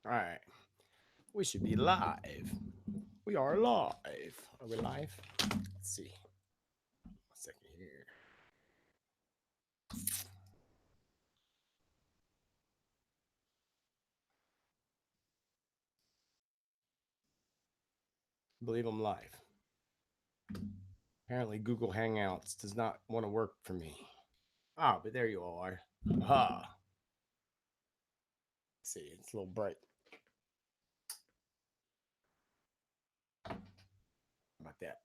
All right. We should be live. We are live. Are we live? Let's see. 1 second here. I believe I'm live. Apparently, Google Hangouts does not want to work for me. Ah, but there you all are. Aha. Let's see. It's a little bright. How about that?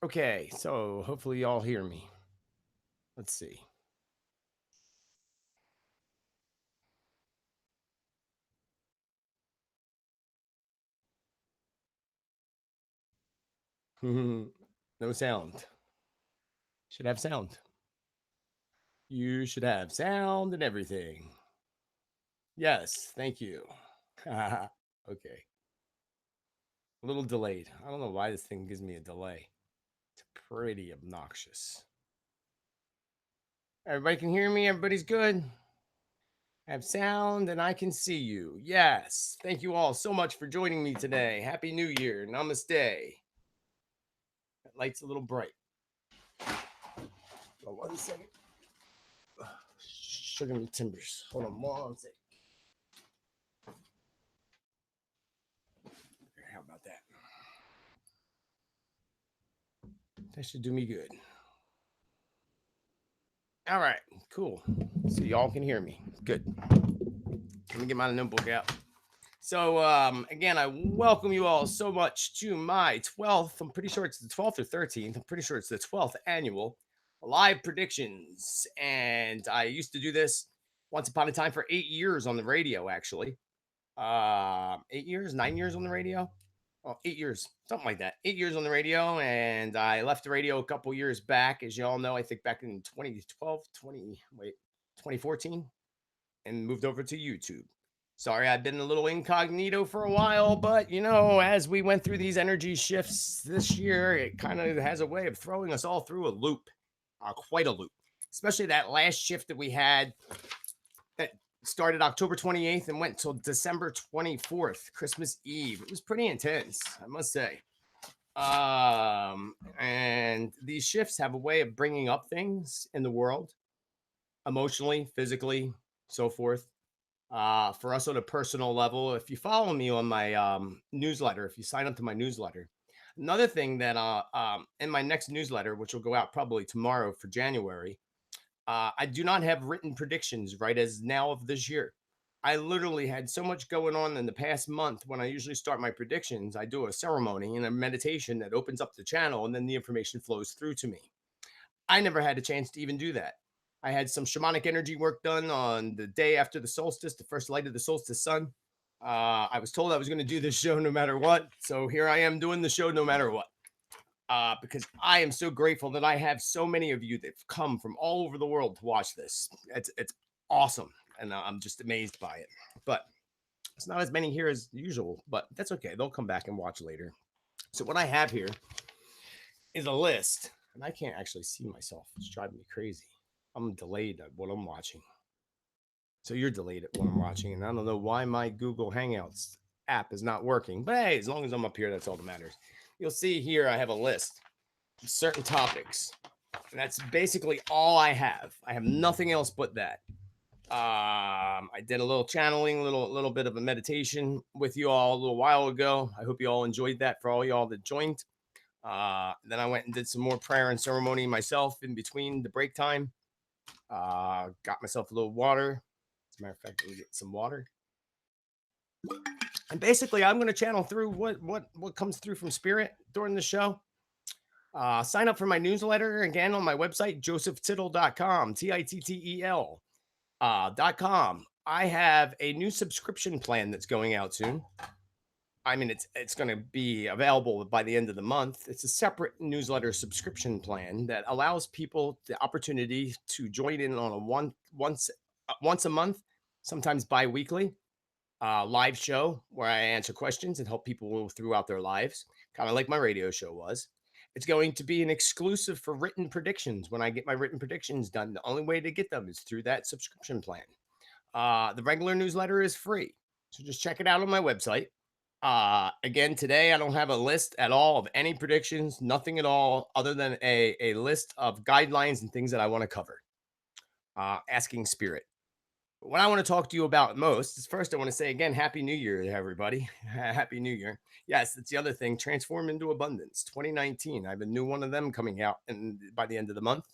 Okay, so hopefully y'all hear me. Let's see. No sound. Should have sound. You should have sound and everything. Yes, thank you. Okay. A little delayed. I don't know why this thing gives me a delay. It's pretty obnoxious. Everybody can hear me. Everybody's good. I have sound and I can see you. Yes. Thank you all so much for joining me today. Happy New Year. Namaste. That light's a little bright. Hold on 1 second. Sugar me timbers. Hold on 1 second. How about that? That should do me good. All right, cool. So y'all can hear me. Good. Let me get my notebook out. So again, I welcome you all so much to my 12th. I'm pretty sure it's the 12th or 13th. I'm pretty sure it's the 12th annual live predictions. And I used to do this once upon a time for 8 years on the radio, actually. 8 years, 9 years on the radio. Well, 8 years, something like that. 8 years on the radio, and I left the radio a couple years back, as you all know. I think back in 2014, and moved over to YouTube. Sorry, I've been a little incognito for a while, but as we went through these energy shifts this year, it kind of has a way of throwing us all through a loop, quite a loop. Especially that last shift that we had that started October 28th and went till December 24th, Christmas Eve. It was pretty intense, I must say. And these shifts have a way of bringing up things in the world, emotionally, physically, so forth. For us on a personal level, if you follow me on my newsletter, if you sign up to my newsletter, another thing that in my next newsletter, which will go out probably tomorrow for January, I do not have written predictions right as now of this year. I literally had so much going on in the past month. When I usually start my predictions, I do a ceremony and a meditation that opens up the channel, and then the information flows through to me. I never had a chance to even do that. I had some shamanic energy work done on the day after the solstice, the first light of the solstice sun. I was told I was going to do this show no matter what. So here I am doing the show no matter what. Because I am so grateful that I have so many of you that have come from all over the world to watch this. It's awesome. And I'm just amazed by it. But it's not as many here as usual, but that's okay. They'll come back and watch later. So what I have here is a list, and I can't actually see myself. It's driving me crazy. I'm delayed at what I'm watching. So you're delayed at what I'm watching, and I don't know why my Google Hangouts app is not working. But hey, as long as I'm up here, that's all that matters. You'll see here I have a list of certain topics. And that's basically all I have. I have nothing else but that. I did a little channeling, little bit of a meditation with you all a little while ago. I hope you all enjoyed that for all y'all that joined. Then I went and did some more prayer and ceremony myself in between the break time. Got myself a little water. As a matter of fact, let me get some water. And basically, I'm going to channel through what comes through from spirit during the show. Sign up for my newsletter again on my website, josephtittel.com, Tittel. .com. I have a new subscription plan that's going out soon. I mean, it's going to be available by the end of the month. It's a separate newsletter subscription plan that allows people the opportunity to join in on a once a month, sometimes bi-weekly live show where I answer questions and help people throughout their lives, kind of like my radio show was. It's going to be an exclusive for written predictions. When I get my written predictions done, the only way to get them is through that subscription plan. The regular newsletter is free, so just check it out on my website. Again, today I don't have a list at all of any predictions, nothing at all, other than a list of guidelines and things that I want to cover. Asking Spirit. What I want to talk to you about most is first, I want to say again, Happy New Year, everybody. Happy New Year. Yes, that's the other thing. Transform into Abundance 2019. I have a new one of them coming out and by the end of the month,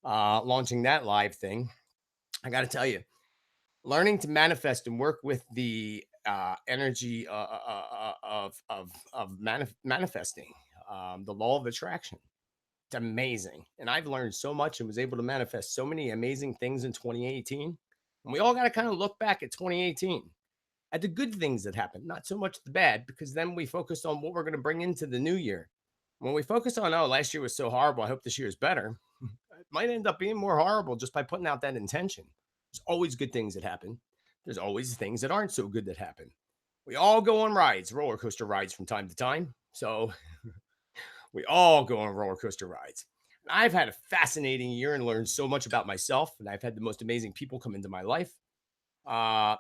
launching that live thing. I got to tell you, learning to manifest and work with the energy of manifesting, the law of attraction. It's amazing. And I've learned so much and was able to manifest so many amazing things in 2018. And we all got to kind of look back at 2018 at the good things that happened, not so much the bad, because then we focused on what we're going to bring into the new year. When we focus on, oh, last year was so horrible, I hope this year is better, it might end up being more horrible just by putting out that intention. There's always good things that happen. There's always things that aren't so good that happen. We all go on rides, roller coaster rides from time to time. So we all go on roller coaster rides. I've had a fascinating year and learned so much about myself, and I've had the most amazing people come into my life.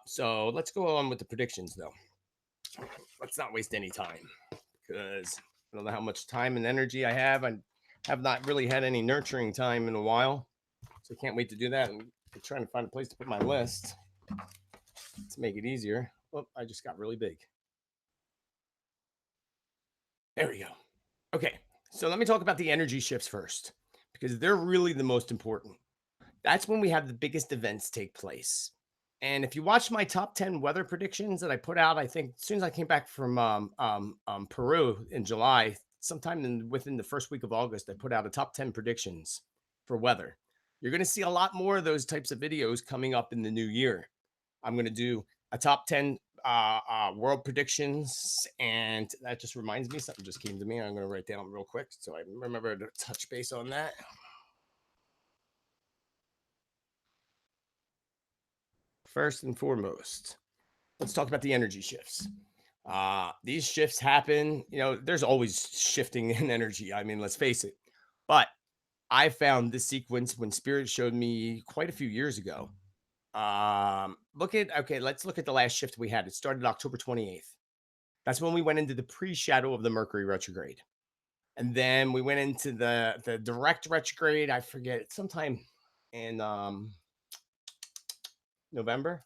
So let's go on with the predictions, though. Let's not waste any time because I don't know how much time and energy I have. I have not really had any nurturing time in a while, so I can't wait to do that. And I'm trying to find a place to put my list to make it easier. Oh, I just got really big. There we go. Okay, so let me talk about the energy shifts first because they're really the most important. That's when we have the biggest events take place. And if you watch my top 10 weather predictions that I put out, I think as soon as I came back from Peru in July, sometime within the first week of August, I put out a top 10 predictions for weather. You're going to see a lot more of those types of videos coming up in the new year. I'm going to do a top 10 world predictions. And that just reminds me, something just came to me. I'm going to write down real quick so I remember to touch base on that. First and foremost, let's talk about the energy shifts. These shifts happen, there's always shifting in energy. I mean, let's face it. But I found this sequence when Spirit showed me quite a few years ago. Let's look at the last shift we had. It started October 28th. That's when we went into the pre-shadow of the Mercury retrograde. And then we went into the direct retrograde. I forget, sometime in November.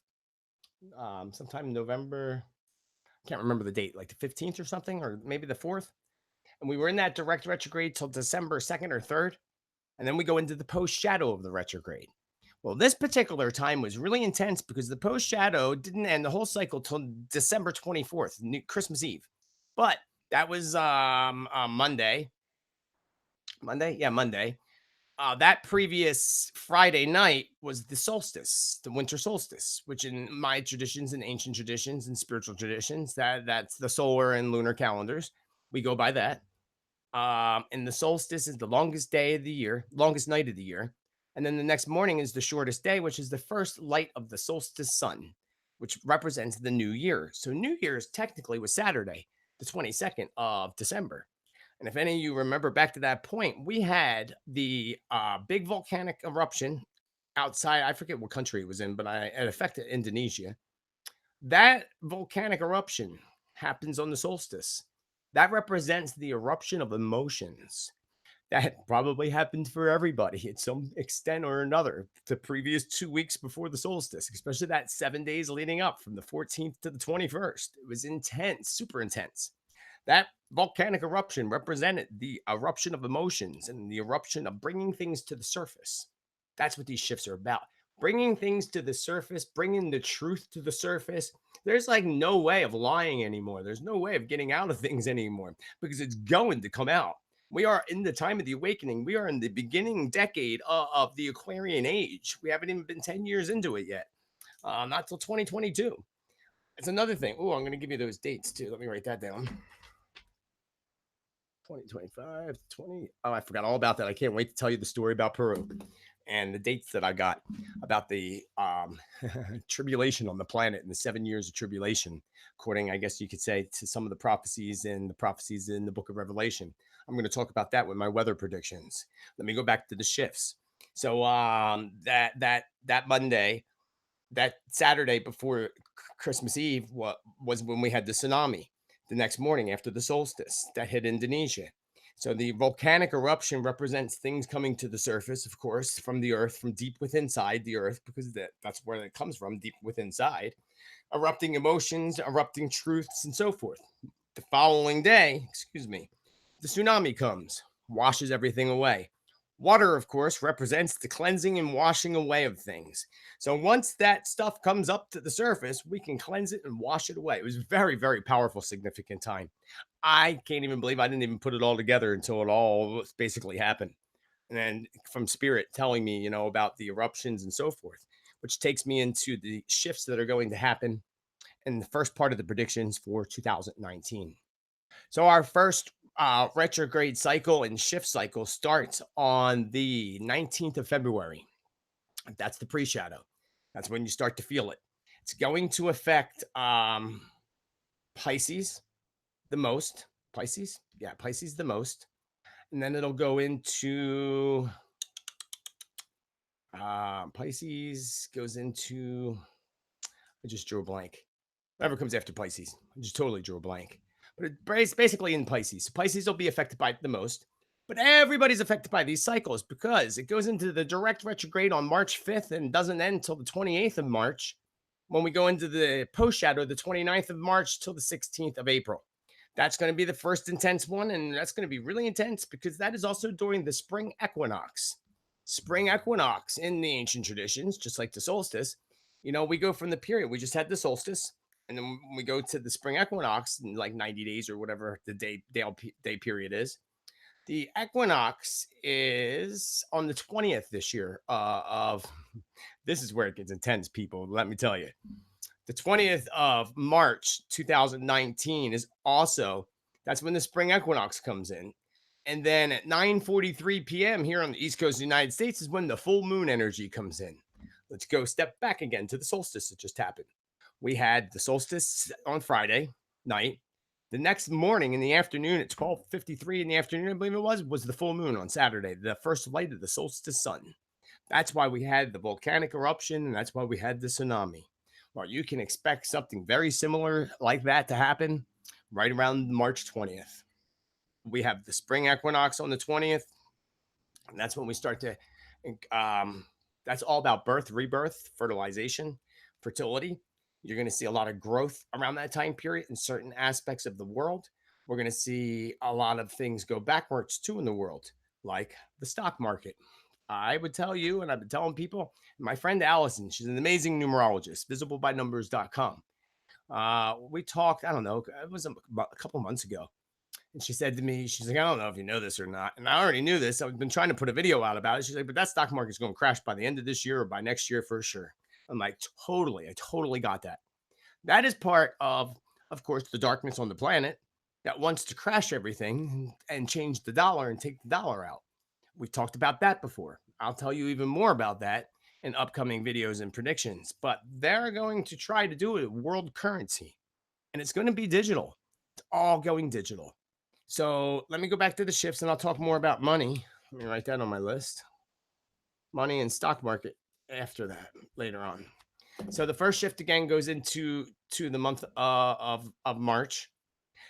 Sometime in November. Can't remember the date, like the 15th or something, or maybe the 4th. And we were in that direct retrograde till December 2nd or 3rd. And then we go into the post shadow of the retrograde. Well, this particular time was really intense because the post shadow didn't end the whole cycle till December 24th, Christmas Eve. But that was Monday. Monday? Yeah, Monday. That previous Friday night was the solstice, the winter solstice, which in my traditions and ancient traditions and spiritual traditions, that's the solar and lunar calendars. We go by that. And the solstice is the longest day of the year, longest night of the year. And then the next morning is the shortest day, which is the first light of the solstice sun, which represents the new year. So New Year's technically was Saturday, the 22nd of December. And if any of you remember back to that point, we had the big volcanic eruption outside. I forget what country it was in, but it affected Indonesia. That volcanic eruption happens on the solstice. That represents the eruption of emotions. That probably happened for everybody at some extent or another the previous 2 weeks before the solstice, especially that 7 days leading up from the 14th to the 21st. It was intense, super intense. That volcanic eruption represented the eruption of emotions and the eruption of bringing things to the surface. That's what these shifts are about. Bringing things to the surface, bringing the truth to the surface. There's like no way of lying anymore. There's no way of getting out of things anymore because it's going to come out. We are in the time of the awakening. We are in the beginning decade of the Aquarian age. We haven't even been 10 years into it yet, not till 2022. It's another thing. Oh, I'm going to give you those dates too. Let me write that down. 2025, 20. Oh, I forgot all about that. I can't wait to tell you the story about Peru and the dates that I got about the tribulation on the planet and the 7 years of tribulation, according, I guess you could say, to some of the prophecies and the prophecies in the book of Revelation. I'm going to talk about that with my weather predictions. Let me go back to the shifts. So that Monday, that Saturday before Christmas Eve, was when we had the tsunami. The next morning after the solstice that hit Indonesia. So the volcanic eruption represents things coming to the surface, of course, from the earth, from deep within inside the earth, because that's where it comes from, deep within inside. Erupting emotions, erupting truths, and so forth. The following day, excuse me, the tsunami comes, washes everything away. Water, of course, represents the cleansing and washing away of things. So once that stuff comes up to the surface, we can cleanse it and wash it away. It was very, very powerful, significant time. I can't even believe I didn't even put it all together until it all basically happened. And then from Spirit telling me, about the eruptions and so forth, which takes me into the shifts that are going to happen in the first part of the predictions for 2019. So our first retrograde cycle and shift cycle starts on the 19th of February. That's the pre-shadow. That's when you start to feel it. It's going to affect Pisces the most. Pisces the most. And then it'll go into Pisces goes into, I just drew a blank. Whatever comes after Pisces, I just totally drew a blank. But it's basically in Pisces. So Pisces will be affected by it the most. But everybody's affected by these cycles because it goes into the direct retrograde on March 5th and doesn't end until the 28th of March. When we go into the post shadow, the 29th of March till the 16th of April. That's going to be the first intense one. And that's going to be really intense because that is also during the spring equinox. Spring equinox in the ancient traditions, just like the solstice, we go from the period. We just had the solstice. And then we go to the spring equinox in like 90 days or whatever the day period is. The equinox is on the 20th this year of this is where it gets intense, people. Let me tell you. The 20th of March 2019 is also, that's when the spring equinox comes in. And then at 9:43 p.m. here on the East Coast of the United States is when the full moon energy comes in. Let's go step back again to the solstice that just happened. We had the solstice on Friday night. The next morning in the afternoon at 12:53 in the afternoon, I believe it was the full moon on Saturday, the first light of the solstice sun. That's why we had the volcanic eruption, and that's why we had the tsunami. Well, you can expect something very similar like that to happen right around March 20th. We have the spring equinox on the 20th, and that's when we start to, that's all about birth, rebirth, fertilization, fertility. You're going to see a lot of growth around that time period in certain aspects of the world. We're going to see a lot of things go backwards too in the world, like the stock market. I would tell you, and I've been telling people, my friend Allison, she's an amazing numerologist, visiblebynumbers.com. We talked, I don't know, it was a couple months ago. And she said to me, she's like, I don't know if you know this or not. And I already knew this. I've been trying to put a video out about it. She's like, but that stock market is going to crash by the end of this year or by next year for sure. I'm like, I totally got that. That is part of course, the darkness on the planet that wants to crash everything and change the dollar and take the dollar out. We've talked about that before. I'll tell you even more about that in upcoming videos and predictions. But they're going to try to do it world currency, and it's going to be digital. It's all going digital. So let me go back to the shifts and I'll talk more about money. Let me write that on my list. Money and stock market after that later on. So the first shift again goes into the month of March.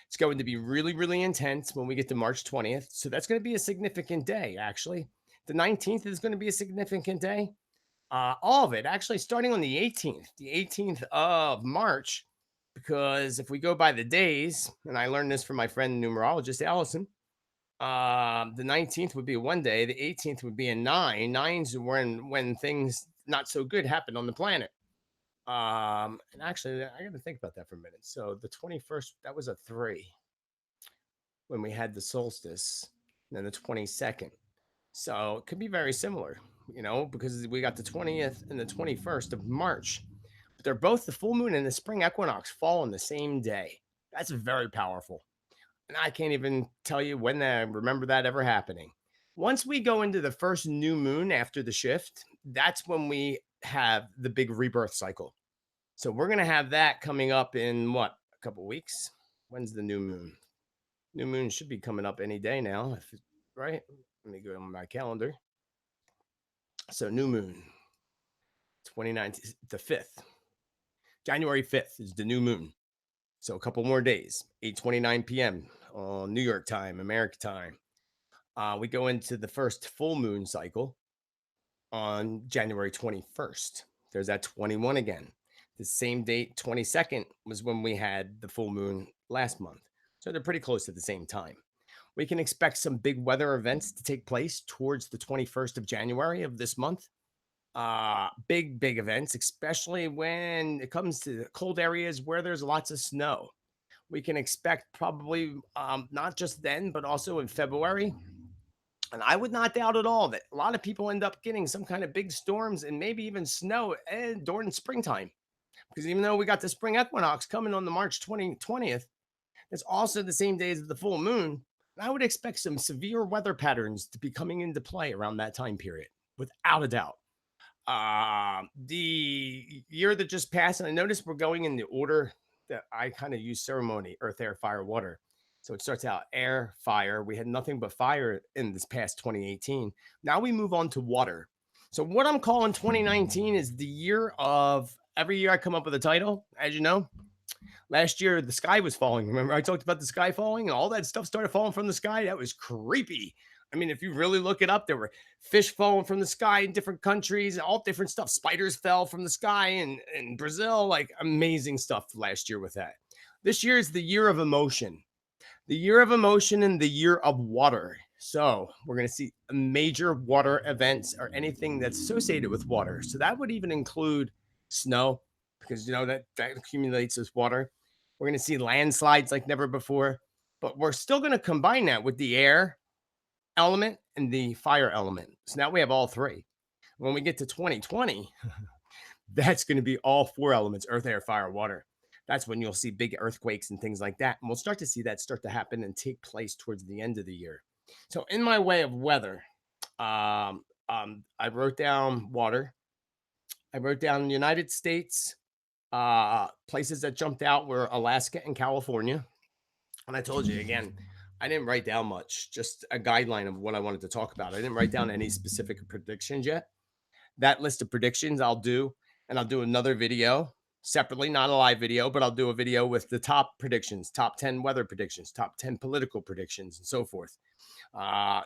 It's going to be really, really intense when we get to March 20th. So that's going to be a significant day, actually. The 19th is going to be a significant day. All of it actually starting on the 18th of March, because if we go by the days, and I learned this from my friend numerologist Allison, the 19th would be a 1 day, the 18th would be a 9. Nines when things not so good happen on the planet. And actually, I got to think about that for a minute. So the 21st, that was a 3 when we had the solstice, and then the 22nd. So it could be very similar, because we got the 20th and the 21st of March. But they're both the full moon and the spring equinox fall on the same day. That's very powerful. And I can't even tell you when I remember that ever happening. Once we go into the first new moon after the shift, that's when we have the big rebirth cycle. So we're going to have that coming up in what, a couple weeks? When's the new moon? New moon should be coming up any day now, right? Let me go on my calendar. So new moon, 29th, the 5th. January 5th is the new moon. So a couple more days, 8:29 p.m. on New York time, America time. We go into the first full moon cycle on January 21st. There's that 21 again. The same date, 22nd, was when we had the full moon last month. So they're pretty close at the same time. We can expect some big weather events to take place towards the 21st of January of this month. Big events, especially when it comes to cold areas where there's lots of snow. We can expect probably not just then, but also in February. And I would not doubt at all that a lot of people end up getting some kind of big storms and maybe even snow during springtime. Because even though we got the spring equinox coming on the March 20th, it's also the same days as the full moon. And I would expect some severe weather patterns to be coming into play around that time period, without a doubt. The year that just passed, and I noticed we're going in the order that I kind of use ceremony: earth, air, fire, water. So it starts out air, fire. We had nothing but fire in this past 2018. Now we move on to water. So what I'm calling 2019 is the year of, every year I come up with a title, as you know. Last year, the sky was falling. Remember, I talked about the sky falling and all that stuff started falling from the sky. That was creepy. I mean, if you really look it up, there were fish falling from the sky in different countries, all different stuff. Spiders fell from the sky in Brazil, like amazing stuff last year with that. This year is the year of emotion, the year of emotion and the year of water. So we're going to see major water events or anything that's associated with water. So that would even include snow, because you know that accumulates as water. We're going to see landslides like never before, but we're still going to combine that with the air element and the fire element. So now we have all three. When we get to 2020, that's going to be all four elements: earth, air, fire, water. That's when you'll see big earthquakes and things like that. And we'll start to see that start to happen and take place towards the end of the year. So, in my way of weather, I wrote down water. I wrote down the United States. Places that jumped out were Alaska and California. And I told you again, I didn't write down much, just a guideline of what I wanted to talk about. I didn't write down any specific predictions yet. That list of predictions I'll do, and I'll do another video separately, not a live video, but I'll do a video with the top predictions, top 10 weather predictions, top 10 political predictions, and so forth.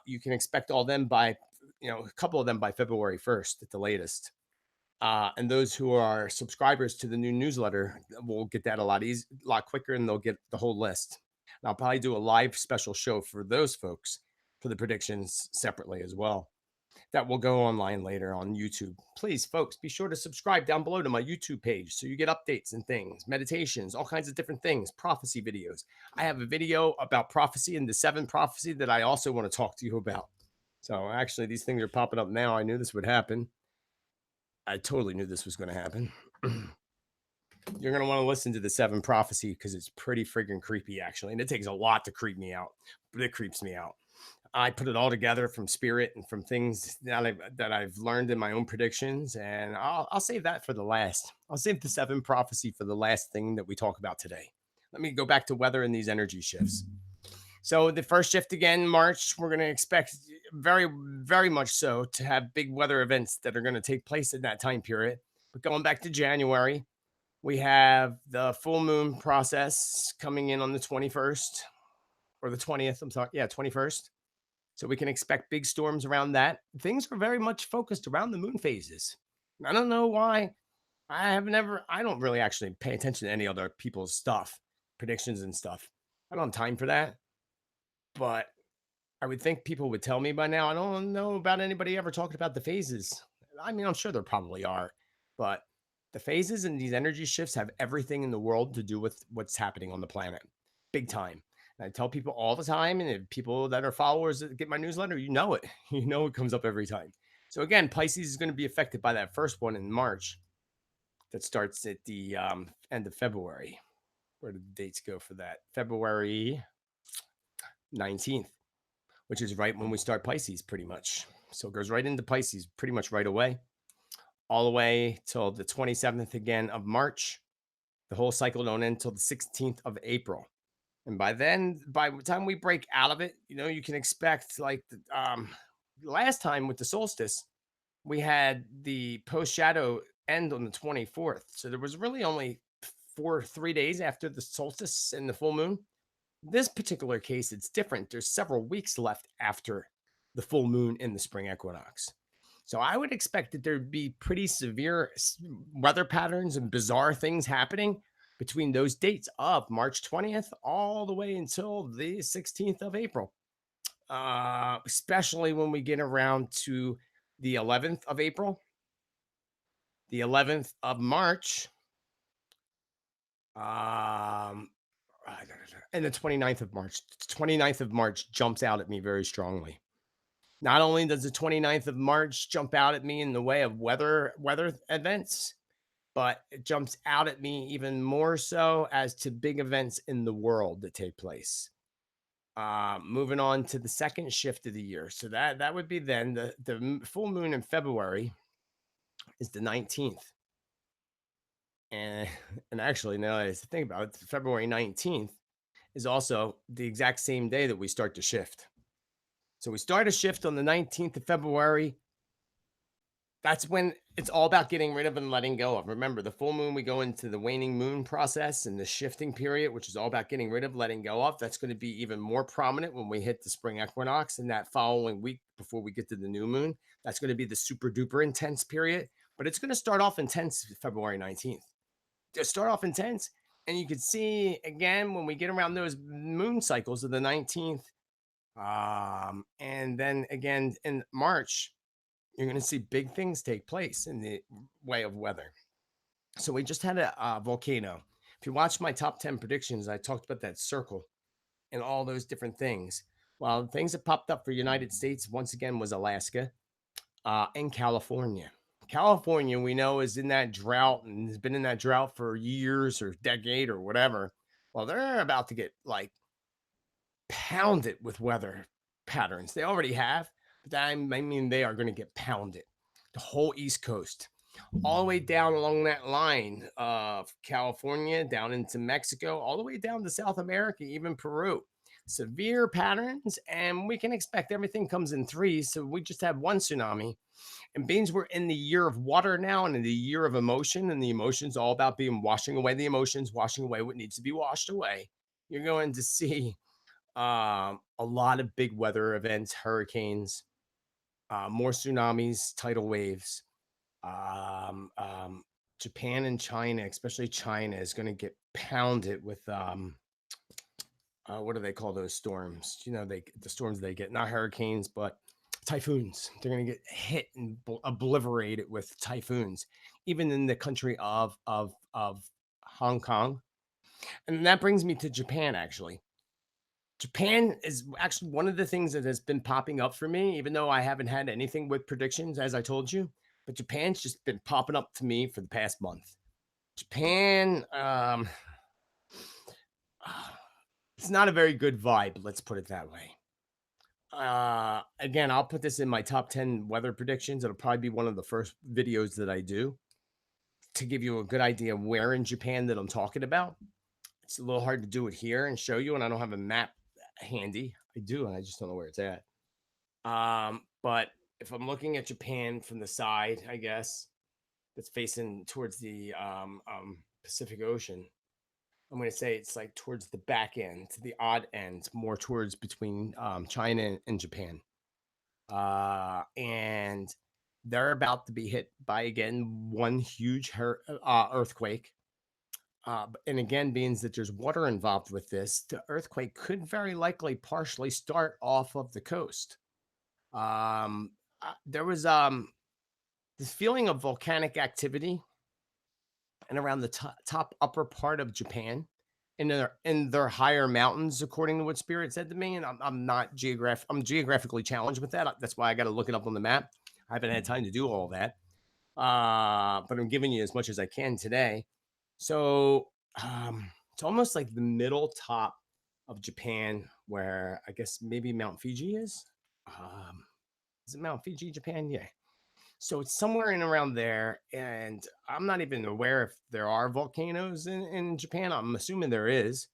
You can expect all them by, a couple of them by February 1st at the latest. And those who are subscribers to the new newsletter will get that a lot quicker, and they'll get the whole list. And I'll probably do a live special show for those folks for the predictions separately as well. That will go online later on YouTube. Please, folks, be sure to subscribe down below to my YouTube page so you get updates and things, meditations, all kinds of different things, prophecy videos. I have a video about prophecy and the 7 prophecy that I also want to talk to you about. So actually, these things are popping up now. I knew this would happen. I totally knew this was going to happen. You're going to want to listen to the 7 prophecy because it's pretty friggin' creepy, actually. And it takes a lot to creep me out, but it creeps me out. I put it all together from spirit and from things that I've learned in my own predictions, and I'll save that for the last. I'll save the 7 prophecy for the last thing that we talk about today. Let me go back to weather and these energy shifts. So the first shift again, March, we're going to expect very, very much so to have big weather events that are going to take place in that time period. But going back to January, we have the full moon process coming in on the 21st or the 20th. I'm sorry. Yeah, 21st. So we can expect big storms around that. Things are very much focused around the moon phases. I don't know why. I don't really actually pay attention to any other people's stuff, predictions and stuff. I don't have time for that. But I would think people would tell me by now. I don't know about anybody ever talking about the phases. I mean, I'm sure there probably are, but the phases and these energy shifts have everything in the world to do with what's happening on the planet. Big time. And I tell people all the time, and if people that are followers that get my newsletter, you know it. You know it comes up every time. So again, Pisces is going to be affected by that first one in March. that starts at the end of February. Where did the dates go for that? February 19th, which is right when we start Pisces, pretty much. So it goes right into Pisces pretty much right away, all the way till the 27th again of March. The whole cycle don't end until the 16th of April. And by then, by the time we break out of it, you can expect like the last time with the solstice, we had the post shadow end on the 24th. So there was really only 3 days after the solstice and the full moon. This particular case, it's different. There's several weeks left after the full moon in the spring equinox. So I would expect that there'd be pretty severe weather patterns and bizarre things happening between those dates of March 20th all the way until the 16th of April. Especially when we get around to the 11th of April, the 11th of March, and the 29th of March. 29th of March jumps out at me very strongly. Not only does the 29th of March jump out at me in the way of weather events, but it jumps out at me even more so as to big events in the world that take place. Moving on to the second shift of the year. So that would be then the full moon in February is the 19th. And and actually, now as I think about it, February 19th is also the exact same day that we start to shift. So we start a shift on the 19th of February. That's when it's all about getting rid of and letting go of. Remember, the full moon, we go into the waning moon process and the shifting period, which is all about getting rid of, letting go of. That's going to be even more prominent when we hit the spring equinox and that following week before we get to the new moon. That's going to be the super duper intense period, but it's going to start off intense February 19th. Just start off intense. And you can see again when we get around those moon cycles of the 19th, and then again in March, you're going to see big things take place in the way of weather. So we just had a volcano. If you watch my top 10 predictions, I talked about that circle and all those different things. Well, the things that popped up for United States once again was Alaska and California. California, we know, is in that drought and has been in that drought for years or decade or whatever. Well, they're about to get like pounded with weather patterns. They already have, but I mean, they are going to get pounded. The whole East Coast, all the way down along that line of California, down into Mexico, all the way down to South America, even Peru. Severe patterns, and we can expect everything comes in threes. So we just had one tsunami. And being we're in the year of water now and in the year of emotion, and the emotions all about being washing away the emotions, washing away what needs to be washed away. You're going to see a lot of big weather events, hurricanes, more tsunamis, tidal waves. Japan and China, especially China, is going to get pounded with what do they call those storms? The storms they get, not hurricanes, but typhoons. They're going to get hit and obliterated with typhoons, even in the country of Hong Kong. And that brings me to Japan, actually. Japan is actually one of the things that has been popping up for me, even though I haven't had anything with predictions, as I told you. But Japan's just been popping up to me for the past month. Japan, it's not a very good vibe, let's put it that way. Again, I'll put this in my top 10 weather predictions. It'll probably be one of the first videos that I do to give you a good idea of where in Japan that I'm talking about. It's a little hard to do it here and show you, and I don't have a map handy. I do, and I just don't know where it's at. But if I'm looking at Japan from the side, I guess that's facing towards the Pacific Ocean, I'm going to say it's like towards the back end, to the odd end, more towards between China and Japan. And they're about to be hit by, again, one huge earthquake. And again, being that there's water involved with this, the earthquake could very likely partially start off of the coast. There was this feeling of volcanic activity and around the top upper part of Japan in their higher mountains, according to what Spirit said to me. And I'm geographically challenged with that. That's why I got to look it up on the map. I haven't had time to do all that. but I'm giving you as much as I can today. So it's almost like the middle top of Japan, where I guess maybe Mount Fiji is. Um, is it Mount Fiji, Japan? Yeah. So it's somewhere in around there, and I'm not even aware if there are volcanoes in Japan. I'm assuming there is,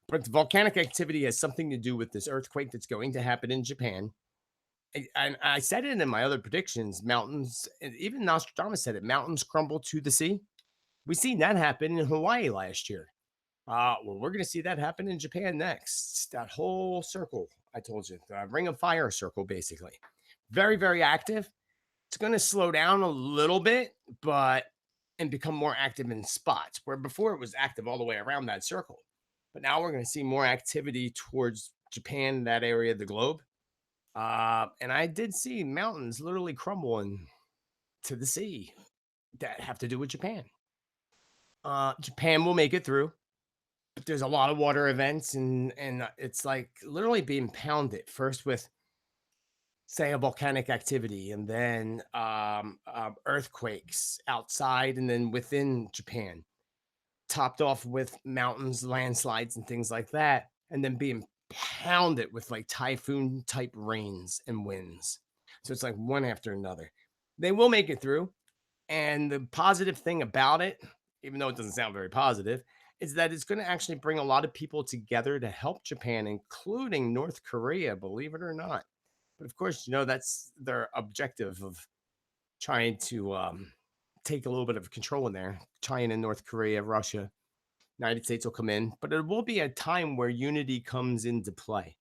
but the volcanic activity has something to do with this earthquake that's going to happen in Japan. And I said it in my other predictions. Mountains, and even Nostradamus said it. Mountains crumble to the sea. We seen that happen in Hawaii last year. Well, we're going to see that happen in Japan next. That whole circle I told you, the Ring of Fire circle, basically, very very active. It's going to slow down a little bit, but and become more active in spots where before it was active all the way around that circle. But now we're going to see more activity towards Japan, that area of the globe. And I did see mountains literally crumbling to the sea that have to do with Japan. Japan will make it through, but there's a lot of water events, and it's like literally being pounded first with say a volcanic activity and then earthquakes outside and then within Japan, topped off with mountains, landslides, and things like that, and then being pounded with like typhoon type rains and winds. So it's like one after another. They will make it through. And the positive thing about it, even though it doesn't sound very positive, is that it's going to actually bring a lot of people together to help Japan, including North Korea, believe it or not. But of course, that's their objective of trying to take a little bit of control in there. China, North Korea, Russia, United States will come in, but it will be a time where unity comes into play.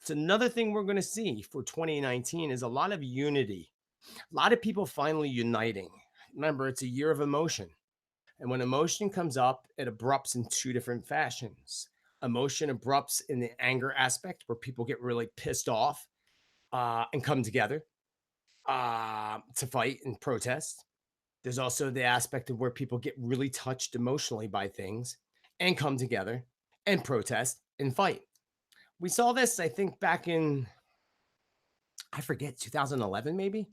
It's another thing we're going to see for 2019 is a lot of unity, a lot of people finally uniting. Remember, it's a year of emotion. And when emotion comes up, it abrupts in two different fashions. Emotion abrupts in the anger aspect where people get really pissed off and come together to fight and protest. There's also the aspect of where people get really touched emotionally by things and come together and protest and fight. We saw this, I think, back in, I forget, 2011, maybe? It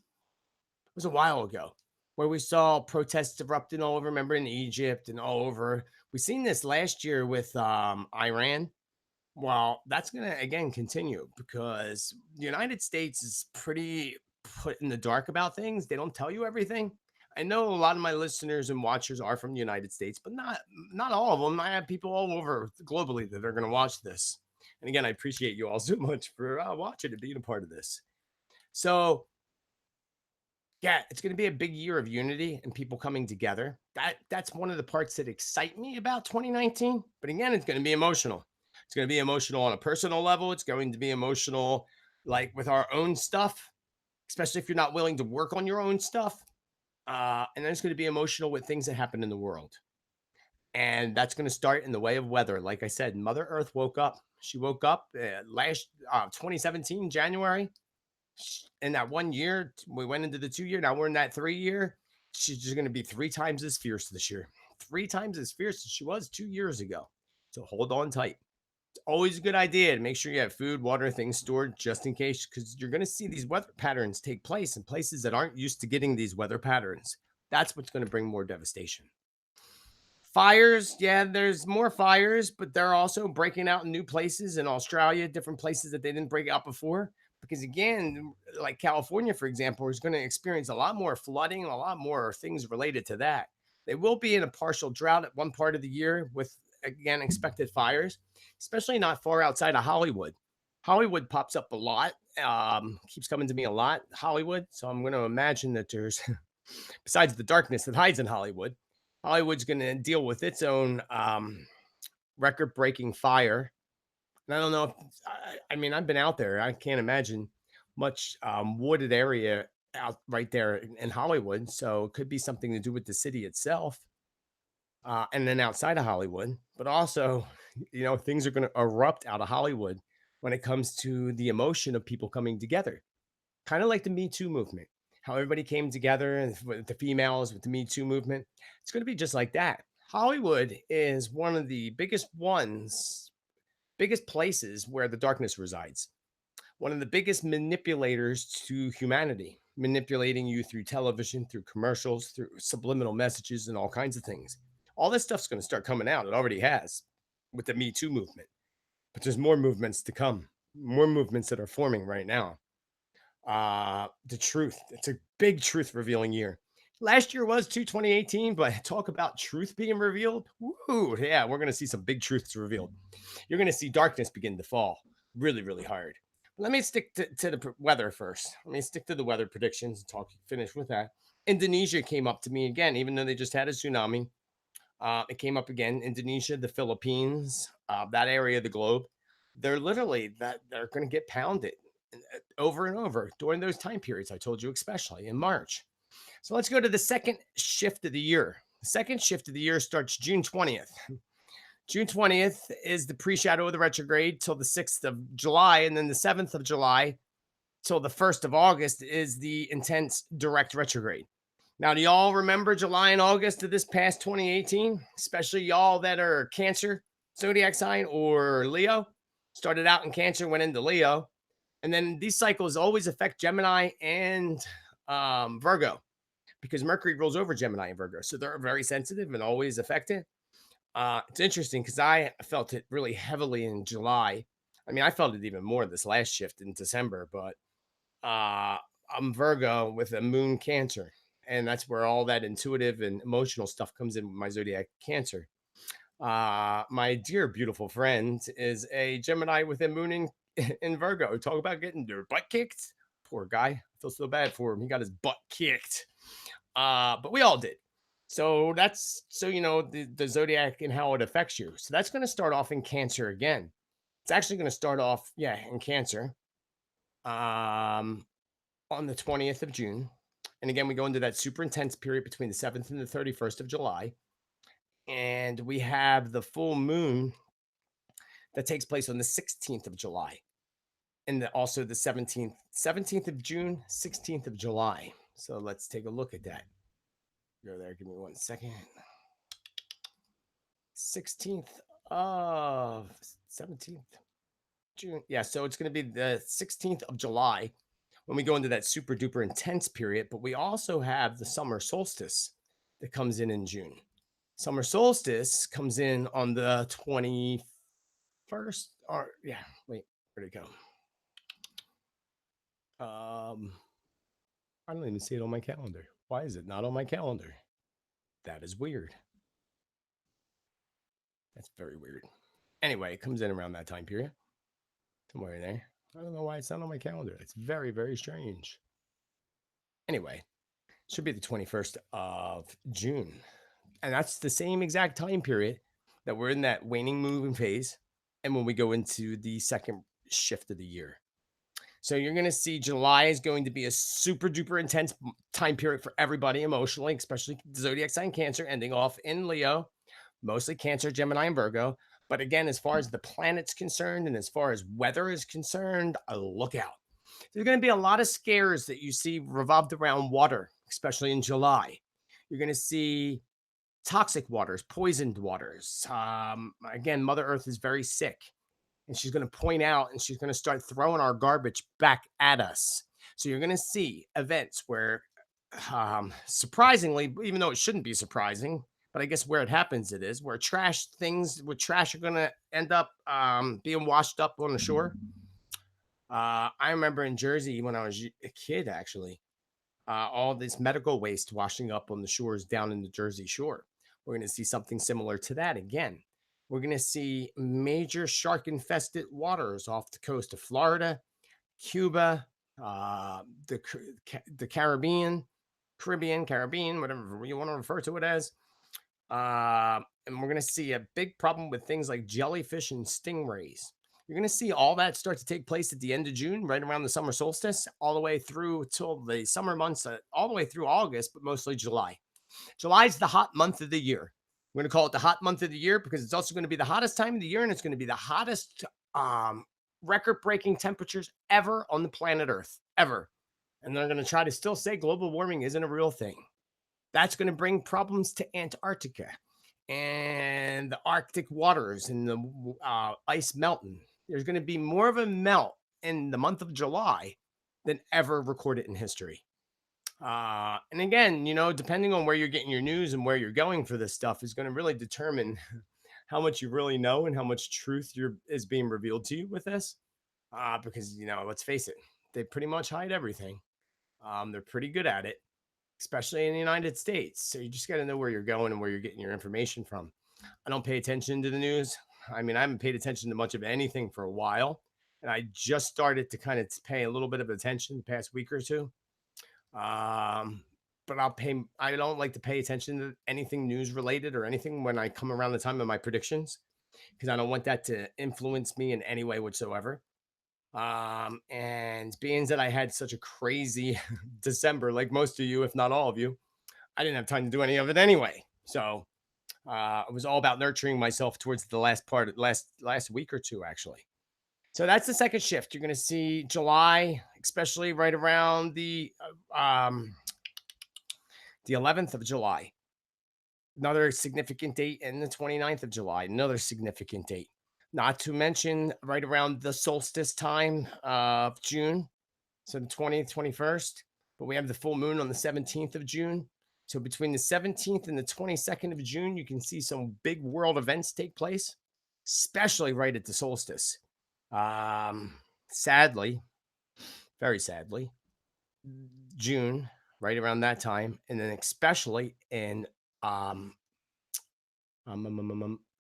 was a while ago, where we saw protests erupting all over, remember, in Egypt and all over. We've seen this last year with Iran. Well, that's going to, again, continue because the United States is pretty put in the dark about things. They don't tell you everything. I know a lot of my listeners and watchers are from the United States, but not all of them. I have people all over globally that are going to watch this. And again, I appreciate you all so much for watching and being a part of this. So, yeah, it's going to be a big year of unity and people coming together. That's one of the parts that excite me about 2019. But again, it's going to be emotional. It's going to be emotional on a personal level. It's going to be emotional, like with our own stuff, especially if you're not willing to work on your own stuff. And then it's going to be emotional with things that happen in the world. And that's going to start in the way of weather. Like I said, Mother Earth woke up. She woke up last 2017, January. In that 1 year, we went into the 2 year. Now we're in that 3 year. She's just going to be three times as fierce this year, three times as fierce as she was 2 years ago. So hold on tight. It's always a good idea to make sure you have food, water, things stored just in case, because you're going to see these weather patterns take place in places that aren't used to getting these weather patterns. That's what's going to bring more devastation. Fires, yeah, there's more fires, but they're also breaking out in new places in Australia, different places that they didn't break out before. Because again, like California, for example, is going to experience a lot more flooding, a lot more things related to that. They will be in a partial drought at one part of the year with, again, expected fires, especially not far outside of Hollywood. Hollywood pops up a lot, keeps coming to me a lot, Hollywood. So I'm going to imagine that there's, besides the darkness that hides in Hollywood, Hollywood's going to deal with its own record-breaking fire. And I don't know if I mean I've been out there. I can't imagine much wooded area out right there in Hollywood. So it could be something to do with the city itself, and then outside of Hollywood. But also, things are going to erupt out of Hollywood when it comes to the emotion of people coming together, kind of like the Me Too movement. How everybody came together and with the females with the Me Too movement. It's going to be just like that. Hollywood is one of the biggest places where the darkness resides. One of the biggest manipulators to humanity. manipulating you through television, through commercials, through subliminal messages, and all kinds of things. All this stuff's going to start coming out. It already has with the Me Too movement, but there's more movements to come, more movements that are forming right now. The truth, it's a big truth revealing year. Last year was 2018, but talk about truth being revealed. Woo, yeah, we're going to see some big truths revealed. You're going to see darkness begin to fall really, really hard. Let me stick to the weather first. Let me stick to the weather predictions and finish with that. Indonesia came up to me again, even though they just had a tsunami. It came up again. Indonesia, the Philippines, that area of the globe, they're literally they're going to get pounded over and over during those time periods. I told you, especially in March. So let's go to the second shift of the year. The second shift of the year starts June 20th. June 20th is the pre-shadow of the retrograde till the 6th of July, and then the 7th of July till the 1st of August is the intense direct retrograde. Now, do y'all remember July and August of this past 2018? Especially y'all that are Cancer zodiac sign or Leo. Started out in Cancer, went into Leo. And then these cycles always affect Gemini and Virgo because Mercury rules over Gemini and Virgo. So they're very sensitive and always affected. It's interesting because I felt it really heavily in July. I mean, I felt it even more this last shift in December, but I'm Virgo with a moon Cancer. And that's where all that intuitive and emotional stuff comes in with my zodiac Cancer. My dear, beautiful friend is a Gemini with a moon in Virgo. Talk about getting their butt kicked. Poor guy. I feel so bad for him. He got his butt kicked. But we all did. So that's the zodiac and how it affects you. So that's going to start off in Cancer again. It's actually going to start off, in Cancer on the 20th of June. And again, we go into that super intense period between the 7th and the 31st of July. And we have the full moon that takes place on the 16th of July. And also the 17th of June, 16th of July. So let's take a look at that. Go there. Give me 1 second. 16th of 17th June. Yeah, so it's going to be the 16th of July when we go into that super duper intense period. But we also have the summer solstice that comes in June. Summer solstice comes in on the 21st. Wait, where'd it go? I don't even see it on my calendar. Why is it not on my calendar? That is weird. That's very weird. Anyway, it comes in around that time period. Somewhere there. I don't know why it's not on my calendar. It's very, very strange. Anyway, should be the 21st of June. And that's the same exact time period that we're in that waning moving phase. And when we go into the second shift of the year. So you're going to see July is going to be a super duper intense time period for everybody emotionally, especially the zodiac sign Cancer, ending off in Leo, mostly Cancer, Gemini, and Virgo. But again, as far as the planet's concerned and as far as weather is concerned, look out. There's going to be a lot of scares that you see revolved around water, especially in July. You're going to see toxic waters, poisoned waters. Again, Mother Earth is very sick. And she's going to point out and she's going to start throwing our garbage back at us. So you're going to see events where, surprisingly, even though it shouldn't be surprising, but I guess where it happens, it is where things with trash are going to end up being washed up on the shore. I remember in Jersey when I was a kid, actually, all this medical waste washing up on the shores down in the Jersey Shore. We're going to see something similar to that again. We're going to see major shark-infested waters off the coast of Florida, Cuba, the Caribbean, whatever you want to refer to it as. And we're going to see a big problem with things like jellyfish and stingrays. You're going to see all that start to take place at the end of June, right around the summer solstice, all the way through till the summer months, all the way through August, but mostly July. July is the hot month of the year. We're going to call it the hot month of the year because it's also going to be the hottest time of the year, and it's going to be the hottest record-breaking temperatures ever on the planet Earth, ever. And they're going to try to still say global warming isn't a real thing. That's going to bring problems to Antarctica and the Arctic waters and the ice melting. There's going to be more of a melt in the month of July than ever recorded in history. And again, depending on where you're getting your news and where you're going for this stuff is going to really determine how much you really know and how much truth is being revealed to you with this. Because let's face it, they pretty much hide everything. They're pretty good at it, especially in the United States. So you just got to know where you're going and where you're getting your information from. I don't pay attention to the news. I mean, I haven't paid attention to much of anything for a while, and I just started to kind of pay a little bit of attention the past week or two. Um, but I don't like to pay attention to anything news related or anything when I come around the time of my predictions because I don't want that to influence me in any way whatsoever. And being that I had such a crazy December, like most of you, if not all of you, I didn't have time to do any of it anyway. So it was all about nurturing myself towards the last part, last week or two, actually. So that's the second shift. You're going to see July, especially right around the 11th of July. Another significant date, and the 29th of July, another significant date. Not to mention right around the solstice time of June, so the 20th, 21st. But we have the full moon on the 17th of June. So between the 17th and the 22nd of June, you can see some big world events take place, especially right at the solstice. Um, Sadly, very sadly, June, right around that time, and then especially in um,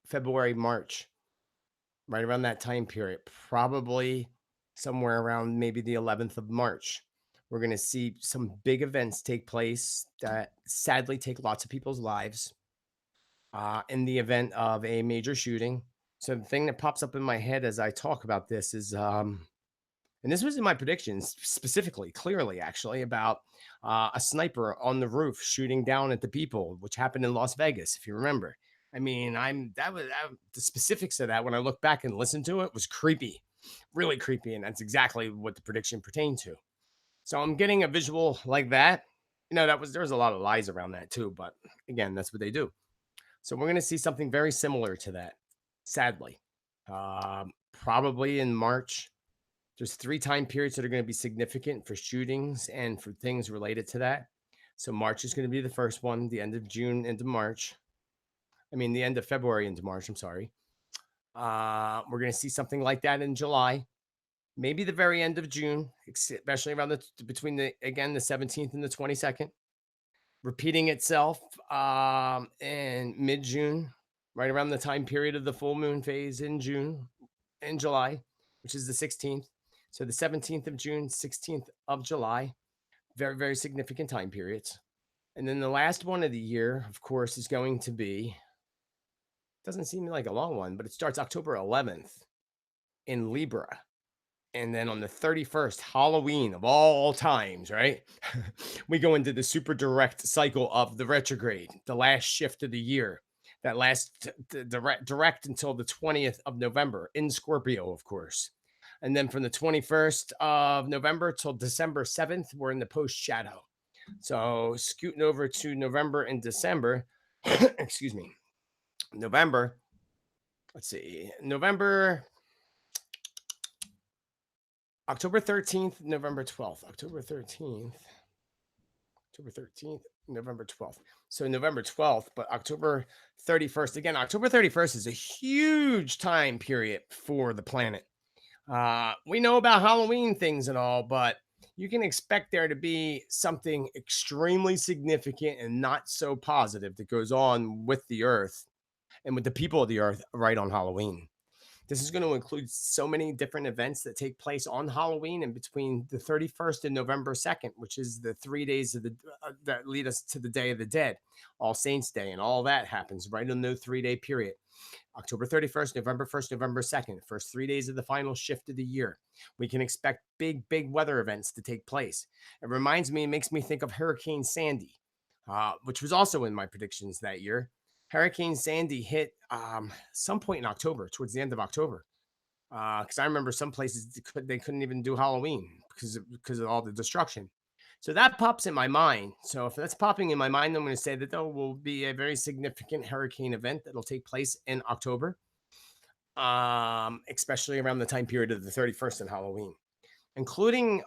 February, March, right around that time period, probably somewhere around maybe the 11th of March. We're going to see some big events take place that sadly take lots of people's lives in the event of a major shooting. So the thing that pops up in my head as I talk about this is and this was in my predictions specifically, clearly, actually, about a sniper on the roof shooting down at the people, which happened in Las Vegas, if you remember. I mean, the specifics of that when I look back and listen to it was creepy, really creepy, and that's exactly what the prediction pertained to. So I'm getting a visual like that. There was a lot of lies around that too, but again, that's what they do. So we're going to see something very similar to that, sadly. Probably in March, there's three time periods that are going to be significant for shootings and for things related to that. So March is going to be the first one, the end of June into March. I mean, the end of February into March. I'm sorry. We're going to see something like that in July, maybe the very end of June, especially around between the 17th and the 22nd, repeating itself in mid June, right around the time period of the full moon phase in June and July, which is the 16th. So the 17th of June, 16th of July, very, very significant time periods. And then the last one of the year, of course, is going to be, doesn't seem like a long one, but it starts October 11th in Libra. And then on the 31st, Halloween of all times, right? We go into the super direct cycle of the retrograde, the last shift of the year that lasts direct until the 20th of November in Scorpio, of course. And then from the 21st of November till December 7th, we're in the post shadow. So scooting over to November and December, excuse me, November, let's see, October 13th, November 12th, October 13th, November 12th. So November 12th, but October 31st. Again, October 31st is a huge time period for the planet. We know about Halloween things and all, but you can expect there to be something extremely significant and not so positive that goes on with the earth and with the people of the earth right on Halloween. This is going to include so many different events that take place on Halloween and between the 31st and November 2nd, which is the 3 days that lead us to the Day of the Dead, All Saints Day, and all that happens right in the 3 day period. October 31st, November 1st, November 2nd, first 3 days of the final shift of the year. We can expect big, big weather events to take place. It makes me think of Hurricane Sandy, which was also in my predictions that year. Hurricane Sandy hit some point in October, towards the end of October, because I remember some places they couldn't even do Halloween because of all the destruction. So that pops in my mind. So if that's popping in my mind, I'm going to say that there will be a very significant hurricane event that'll take place in October, especially around the time period of the 31st and Halloween, including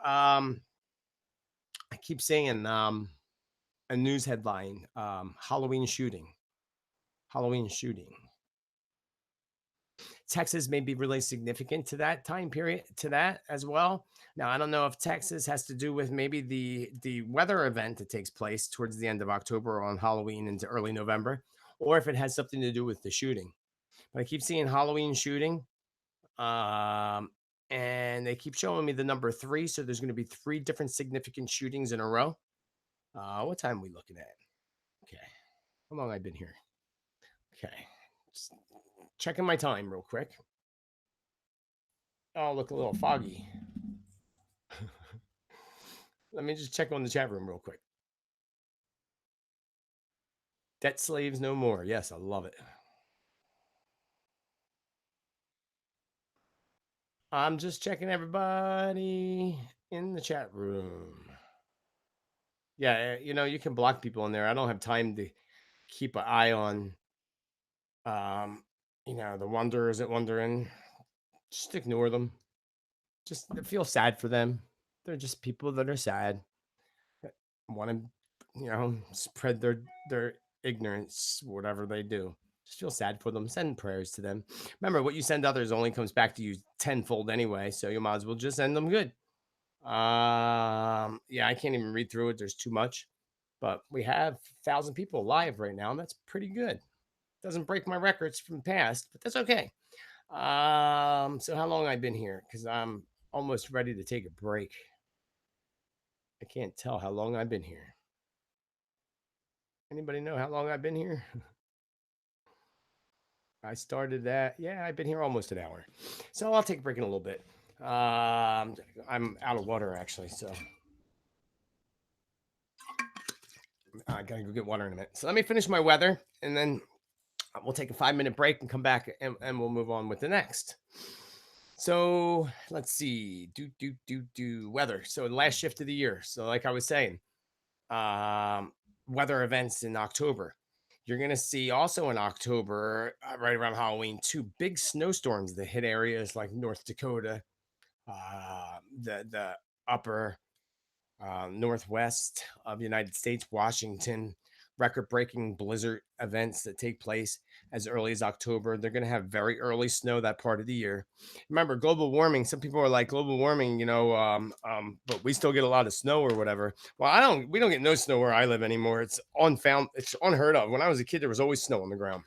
I keep seeing a news headline, Halloween shooting. Halloween shooting. Texas may be really significant to that time period, to that as well. Now, I don't know if Texas has to do with maybe the weather event that takes place towards the end of October on Halloween into early November, or if it has something to do with the shooting. But I keep seeing Halloween shooting, um, and they keep showing me the number three. So there's going to be three different significant shootings in a row. What time are we looking at? Okay, how long I've been here? Okay, just checking my time real quick. Oh, look a little foggy. Let me just check on the chat room real quick. Debt slaves no more. Yes, I love it. I'm just checking everybody in the chat room. Yeah, you can block people in there. I don't have time to keep an eye on, um, the wanderers that wander in. Just ignore them. Just feel sad for them. They're just people that are sad. Want to, spread their ignorance, whatever they do. Just feel sad for them. Send prayers to them. Remember, what you send others only comes back to you tenfold anyway. So you might as well just send them good. Yeah, I can't even read through it. There's too much. But we have 1,000 people live right now, and that's pretty good. Doesn't break my records from past, but that's okay. So how long I've been here? Because I'm almost ready to take a break. I can't tell how long I've been here. Anybody know how long I've been here? I started that. Yeah, I've been here almost an hour. So I'll take a break in a little bit. I'm out of water actually, so I gotta go get water in a minute. So let me finish my weather, and then we'll take a 5-minute break and come back, and we'll move on with the next. So let's see. Do weather. So the last shift of the year. So like I was saying, weather events in October. You're going to see also in October, right around Halloween, two big snowstorms that hit areas like North Dakota, the upper northwest of the United States, Washington. Record-breaking blizzard events that take place as early as October. They're going to have very early snow that part of the year. Remember, global warming. Some people are like global warming, but we still get a lot of snow or whatever. Well, I don't. We don't get no snow where I live anymore. It's unfound. It's unheard of. When I was a kid, there was always snow on the ground.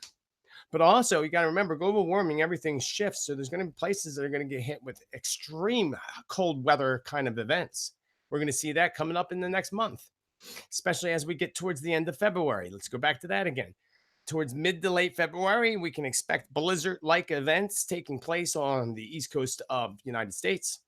But also, you got to remember, global warming, everything shifts. So there's going to be places that are going to get hit with extreme cold weather kind of events. We're going to see that coming up in the next month, especially as we get towards the end of February. Let's go back to that again. Towards mid to late February, we can expect blizzard-like events taking place on the east coast of the United States.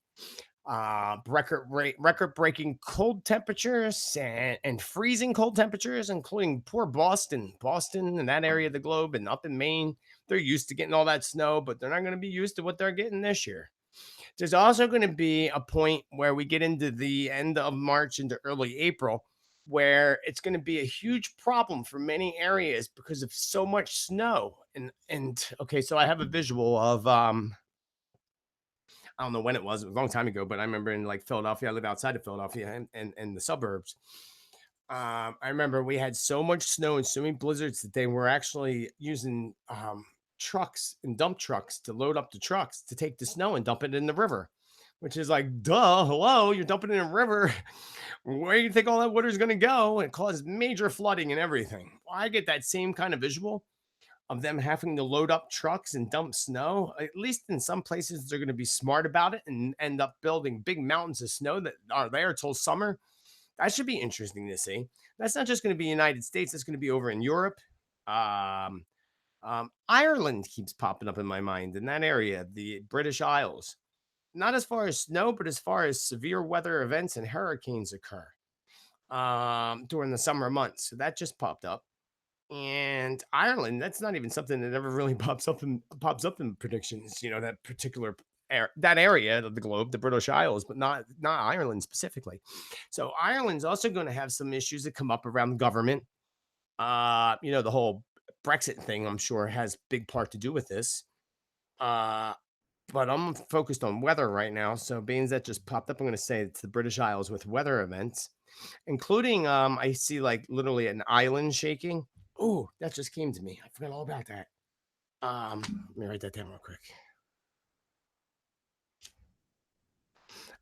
Record-breaking cold temperatures and freezing cold temperatures, including poor Boston and that area of the globe, and up in Maine. They're used to getting all that snow, but they're not going to be used to what they're getting this year. There's also going to be a point where we get into the end of March into early April where it's going to be a huge problem for many areas because of so much snow. And okay, so I have a visual of I don't know when it was a long time ago, but I remember in like Philadelphia, I live outside of Philadelphia and the suburbs. I remember we had so much snow and so many blizzards that they were actually using trucks and dump trucks to load up the trucks to take the snow and dump it in the river, which is like, duh, hello, you're dumping it in a river. Where do you think all that water is going to go? And cause major flooding and everything. Well, I get that same kind of visual of them having to load up trucks and dump snow. At least in some places, they're going to be smart about it and end up building big mountains of snow that are there till summer. That should be interesting to see. That's not just going to be United States. That's going to be over in Europe. Um, Ireland keeps popping up in my mind in that area, the British Isles. Not as far as snow, but as far as severe weather events and hurricanes occur during the summer months. So that just popped up. And Ireland, that's not even something that ever really pops up in predictions. That particular that area of the globe, the British Isles, but not Ireland specifically. So Ireland's also going to have some issues that come up around the government. The whole Brexit thing, I'm sure, has big part to do with this. Uh, but I'm focused on weather right now. So, being that just popped up, I'm going to say it's the British Isles with weather events, including I see like literally an island shaking. Oh, that just came to me. I forgot all about that. Let me write that down real quick.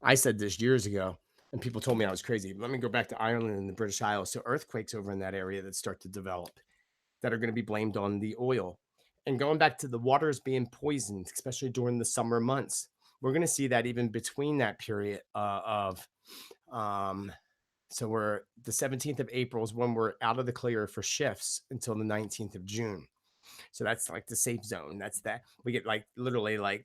I said this years ago, and people told me I was crazy. Let me go back to Ireland and the British Isles. So earthquakes over in that area that start to develop that are going to be blamed on the oil. And going back to the waters being poisoned, especially during the summer months, we're going to see that even between that period of so we're the 17th of April is when we're out of the clear for shifts until the 19th of June. So that's like the safe zone. That's that we get like literally like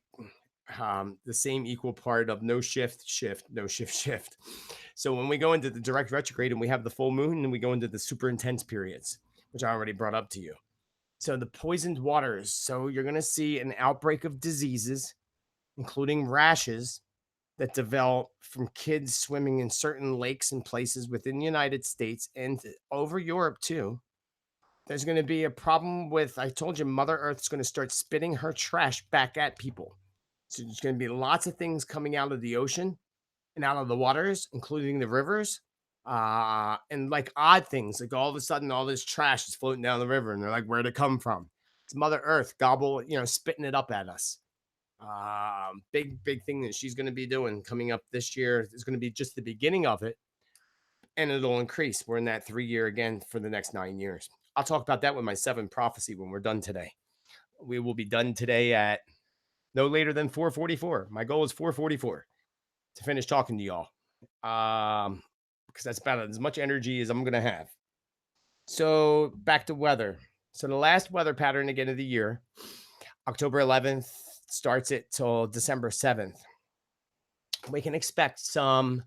the same equal part of no shift, shift, no shift, shift. So when we go into the direct retrograde and we have the full moon and we go into the super intense periods, which I already brought up to you. So the poisoned waters. So you're going to see an outbreak of diseases, including rashes that develop from kids swimming in certain lakes and places within the United States and over Europe too. There's going to be a problem with, I told you, Mother Earth's going to start spitting her trash back at people. So there's going to be lots of things coming out of the ocean and out of the waters, including the rivers. And like odd things, like all of a sudden, all this trash is floating down the river, and they're like, where'd it come from? It's Mother Earth gobble, spitting it up at us. Big thing that she's going to be doing coming up this year is going to be just the beginning of it, and it'll increase. We're in that 3 year again for the next 9 years. I'll talk about that with my 7 prophecy when we're done today. We will be done today at no later than 4:44. My goal is 4:44 to finish talking to y'all. Because that's about as much energy as I'm gonna have. So back to weather. So the last weather pattern again of the year, October 11th starts it till December 7th. We can expect some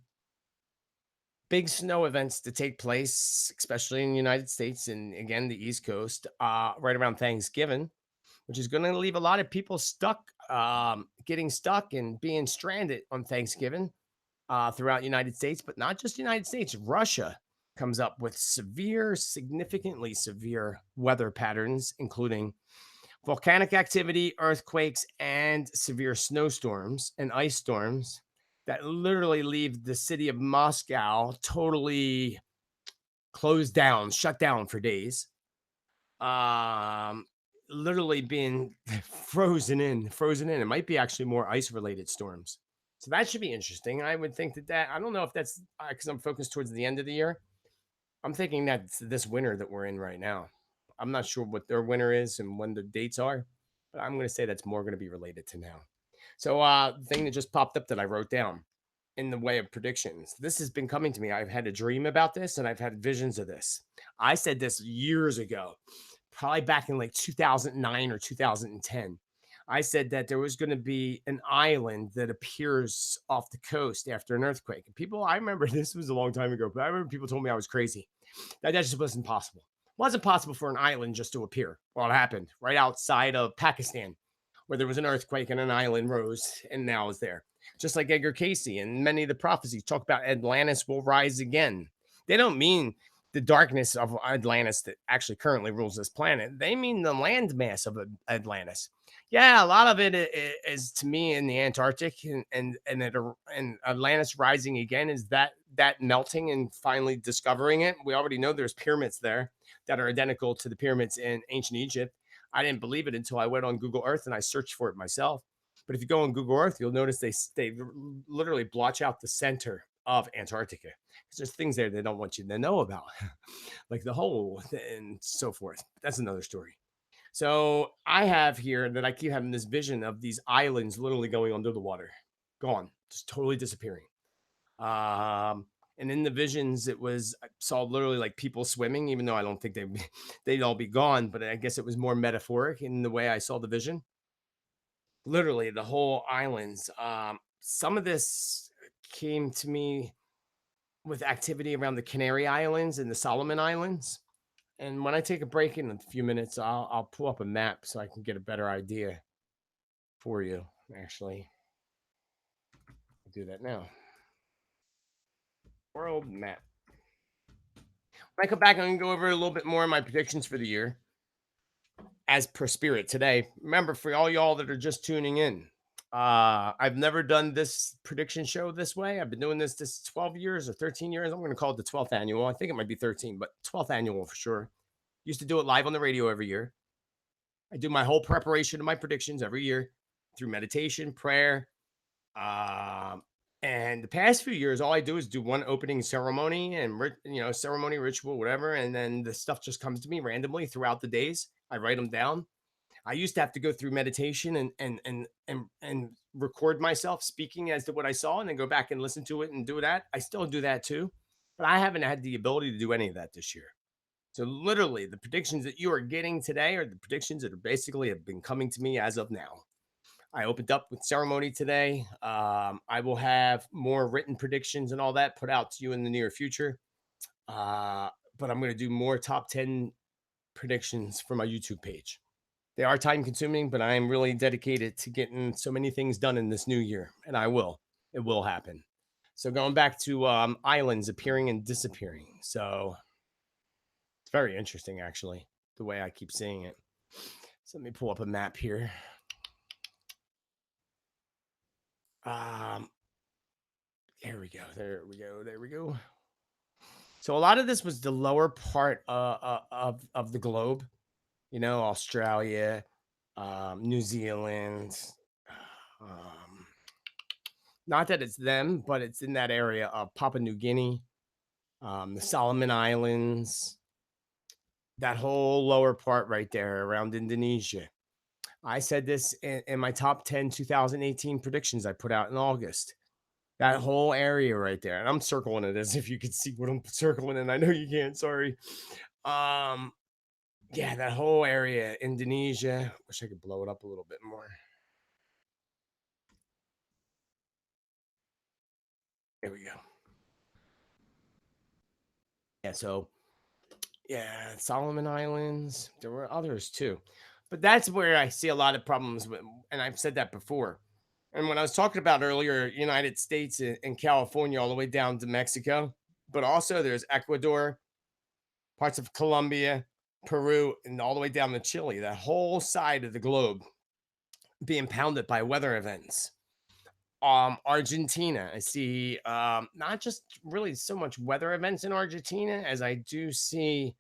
big snow events to take place, especially in the United States and again the East Coast, right around Thanksgiving, which is going to leave a lot of people stuck, getting stuck and being stranded on Thanksgiving throughout the United States, but not just the United States. Russia comes up with severe, significantly severe weather patterns, including volcanic activity, earthquakes, and severe snowstorms and ice storms that literally leave the city of Moscow totally closed down, shut down for days. Um, Literally being frozen in. It might be actually more ice related storms. So that should be interesting. I would think that I don't know if that's because I'm focused towards the end of the year. I'm thinking that's this winter that we're in right now. I'm not sure what their winter is and when the dates are, but I'm going to say that's more going to be related to now. So, the thing that just popped up that I wrote down in the way of predictions. This has been coming to me. I've had a dream about this and I've had visions of this. I said this years ago, probably back in like 2009 or 2010. I said that there was going to be an island that appears off the coast after an earthquake. And people, I remember this was a long time ago, but I remember people told me I was crazy. That just wasn't possible. It wasn't possible for an island just to appear. Well, it happened right outside of Pakistan, where there was an earthquake and an island rose and now is there. Just like Edgar Casey and many of the prophecies talk about Atlantis will rise again. They don't mean the darkness of Atlantis that actually currently rules this planet. They mean the landmass of Atlantis. Yeah, a lot of it is to me in the Antarctic and Atlantis rising again is that melting and finally discovering it. We already know there's pyramids there that are identical to the pyramids in ancient Egypt. I didn't believe it until I went on Google Earth and I searched for it myself. But if you go on Google Earth, you'll notice they literally blotch out the center of Antarctica because there's things there they don't want you to know about, like the hole and so forth. That's another story. So I have here that I keep having this vision of these islands literally going under the water, gone, just totally disappearing. And in the visions, it was I saw literally like people swimming, even though I don't think they'd all be gone. But I guess it was more metaphoric in the way I saw the vision. Literally, the whole islands. Some of this came to me with activity around the Canary Islands and the Solomon Islands. And when I take a break in a few minutes, I'll pull up a map so I can get a better idea for you. Actually, I'll do that now. World map. When I come back, I'm gonna go over a little bit more of my predictions for the year, as per spirit today. Remember, for all y'all that are just tuning in, I've never done this prediction show this way. I've been doing this 12 years or 13 years. I'm going to call it the 12th annual. I think it might be 13, but 12th annual for sure. Used to do it live on the radio every year. I do my whole preparation of my predictions every year through meditation, prayer. Um, and the past few years, all I do is do one opening ceremony and ceremony, ritual, whatever, and then the stuff just comes to me randomly throughout the days. I write them down. I used to have to go through meditation and record myself speaking as to what I saw, and then go back and listen to it and do that. I still do that too, but I haven't had the ability to do any of that this year. So literally, the predictions that you are getting today are the predictions that are basically have been coming to me as of now. I opened up with ceremony today. I will have more written predictions and all that put out to you in the near future. But I'm going to do more top 10 predictions for my YouTube page. They are time consuming, but I am really dedicated to getting so many things done in this new year, and I will. It will happen. So going back to islands appearing and disappearing. So it's very interesting, actually, the way I keep seeing it. So let me pull up a map here. There we go. There we go. There we go. So a lot of this was the lower part of the globe. Australia, New Zealand. Um, Not that it's them, but it's in that area of Papua New Guinea, the Solomon Islands, that whole lower part right there around Indonesia. I said this in my top 10 2018 predictions I put out in August. That whole area right there. And I'm circling it as if you could see what I'm circling, and I know you can't, sorry. Um, yeah, that whole area, Indonesia. Wish I could blow it up a little bit more. There we go. Yeah, so yeah, Solomon Islands. There were others too. But that's where I see a lot of problems with, and I've said that before. And when I was talking about earlier, United States and California, all the way down to Mexico, but also there's Ecuador, parts of Colombia, Peru, and all the way down to Chile, that whole side of the globe being pounded by weather events. Argentina, I see not just really so much weather events in Argentina as I do see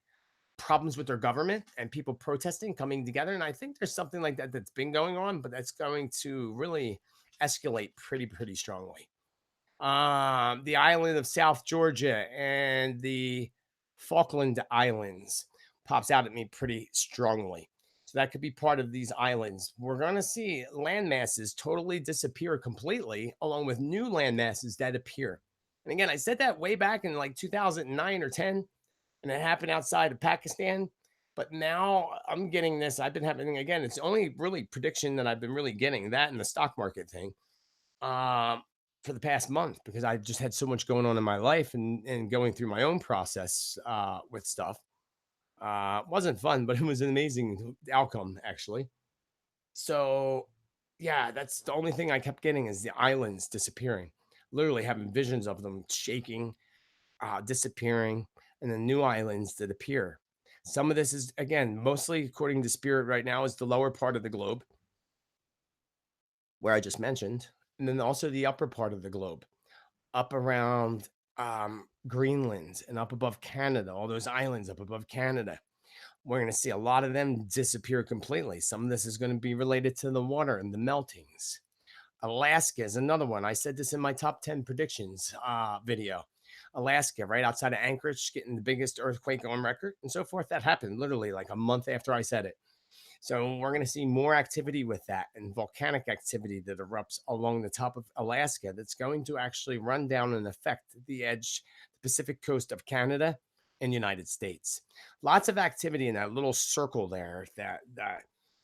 problems with their government and people protesting coming together. And I think there's something like that that's been going on, but that's going to really escalate pretty strongly. The island of South Georgia and the Falkland Islands pops out at me pretty strongly. So that could be part of these islands. We're going to see land masses totally disappear completely, along with new land masses that appear. And again, I said that way back in like 2009 or 10, and it happened outside of Pakistan. But now I'm getting this. I've been having, again, it's only really prediction that I've been really getting, that and the stock market thing. For the past month, because I've just had so much going on in my life and going through my own process with stuff. Wasn't fun, but it was an amazing outcome, actually. So, yeah, that's the only thing I kept getting is the islands disappearing. Literally having visions of them shaking, disappearing, and then new islands that appear. Some of this is, again, mostly according to Spirit right now, is the lower part of the globe, where I just mentioned, and then also the upper part of the globe, up around Greenland and up above Canada, all those islands up above Canada. We're going to see a lot of them disappear completely. Some of this is going to be related to the water and the meltings. Alaska is another one. I said this in my top 10 predictions video. Alaska, right outside of Anchorage, getting the biggest earthquake on record and so forth. That happened literally like a month after I said it. So we're going to see more activity with that and volcanic activity that erupts along the top of Alaska that's going to actually run down and affect the edge, the Pacific coast of Canada and United States. Lots of activity in that little circle there that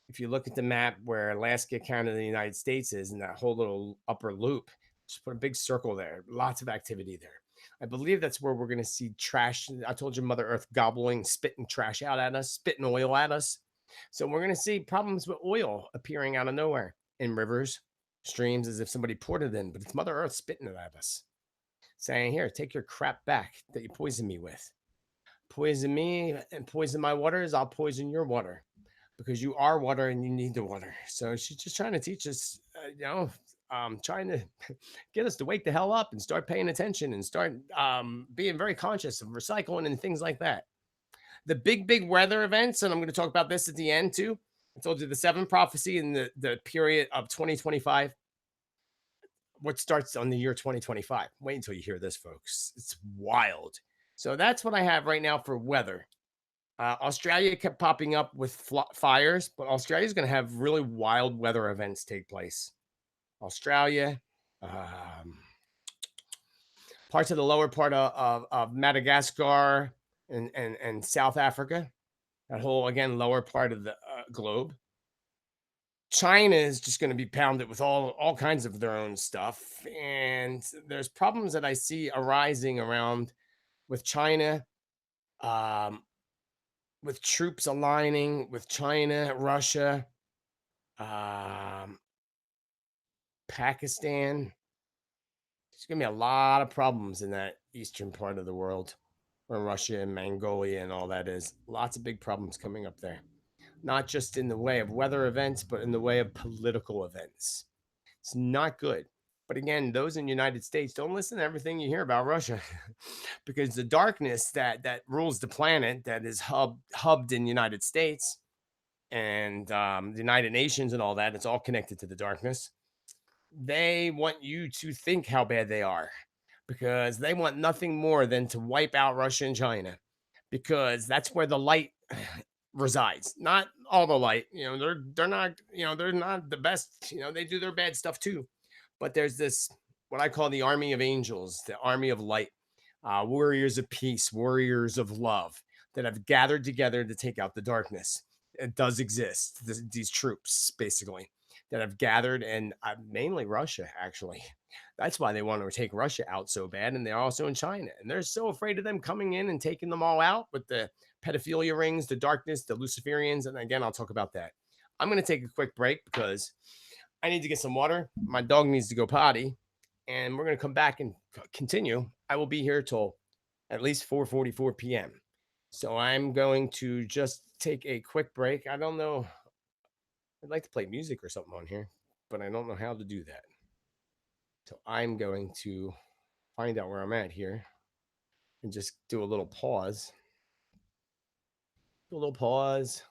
if you look at the map where Alaska, Canada, and the United States is in that whole little upper loop, just put a big circle there. Lots of activity there. I believe that's where we're going to see trash. I told you Mother Earth gobbling, spitting trash out at us, spitting oil at us. So we're going to see problems with oil appearing out of nowhere in rivers, streams, as if somebody poured it in, but it's Mother Earth spitting it at us, saying, here, take your crap back that you poisoned me with. Poison me and poison my waters, I'll poison your water. because you are water and you need the water. So she's just trying to teach us, trying to get us to wake the hell up and start paying attention and start being very conscious of recycling and things like that. The big weather events, and I'm going to talk about this at the end too. I told you the seventh prophecy in the period of 2025. What starts on the year 2025? Wait until you hear this, folks. It's wild. So that's what I have right now for weather. Australia kept popping up with fires, but Australia is going to have really wild weather events take place. Australia, um, parts of the lower part of Madagascar and South Africa, that whole, again, lower part of the globe. China is just going to be pounded with all kinds of their own stuff, and there's problems that I see arising around with China, um, with troops aligning with China, Russia, um, Pakistan. There's going to be a lot of problems in that eastern part of the world, where Russia and Mongolia and all that is. Lots of big problems coming up there, not just in the way of weather events, but in the way of political events. It's not good. But again, those in the United States, don't listen to everything you hear about Russia, because the darkness that rules the planet, that is hubbed in the United States and the United Nations and all that, it's all connected to the darkness. They want you to think how bad they are, because they want nothing more than to wipe out Russia and China, because that's where the light resides. Not all the light, they're not, they're not the best, they do their bad stuff too. But there's this, what I call the army of angels, the army of light, warriors of peace, warriors of love, that have gathered together to take out the darkness. It does exist. These troops, basically, that have gathered, and mainly Russia, actually. That's why they want to take Russia out so bad, and they're also in China, and they're so afraid of them coming in and taking them all out with the pedophilia rings, the darkness, the Luciferians, and again, I'll talk about that. I'm going to take a quick break because I need to get some water. My dog needs to go potty, and we're going to come back and continue. I will be here till at least 4:44 p.m. So I'm going to just take a quick break. I don't know. I'd like to play music or something on here, but I don't know how to do that. So I'm going to find out where I'm at here and just do a little pause. Do a little pause.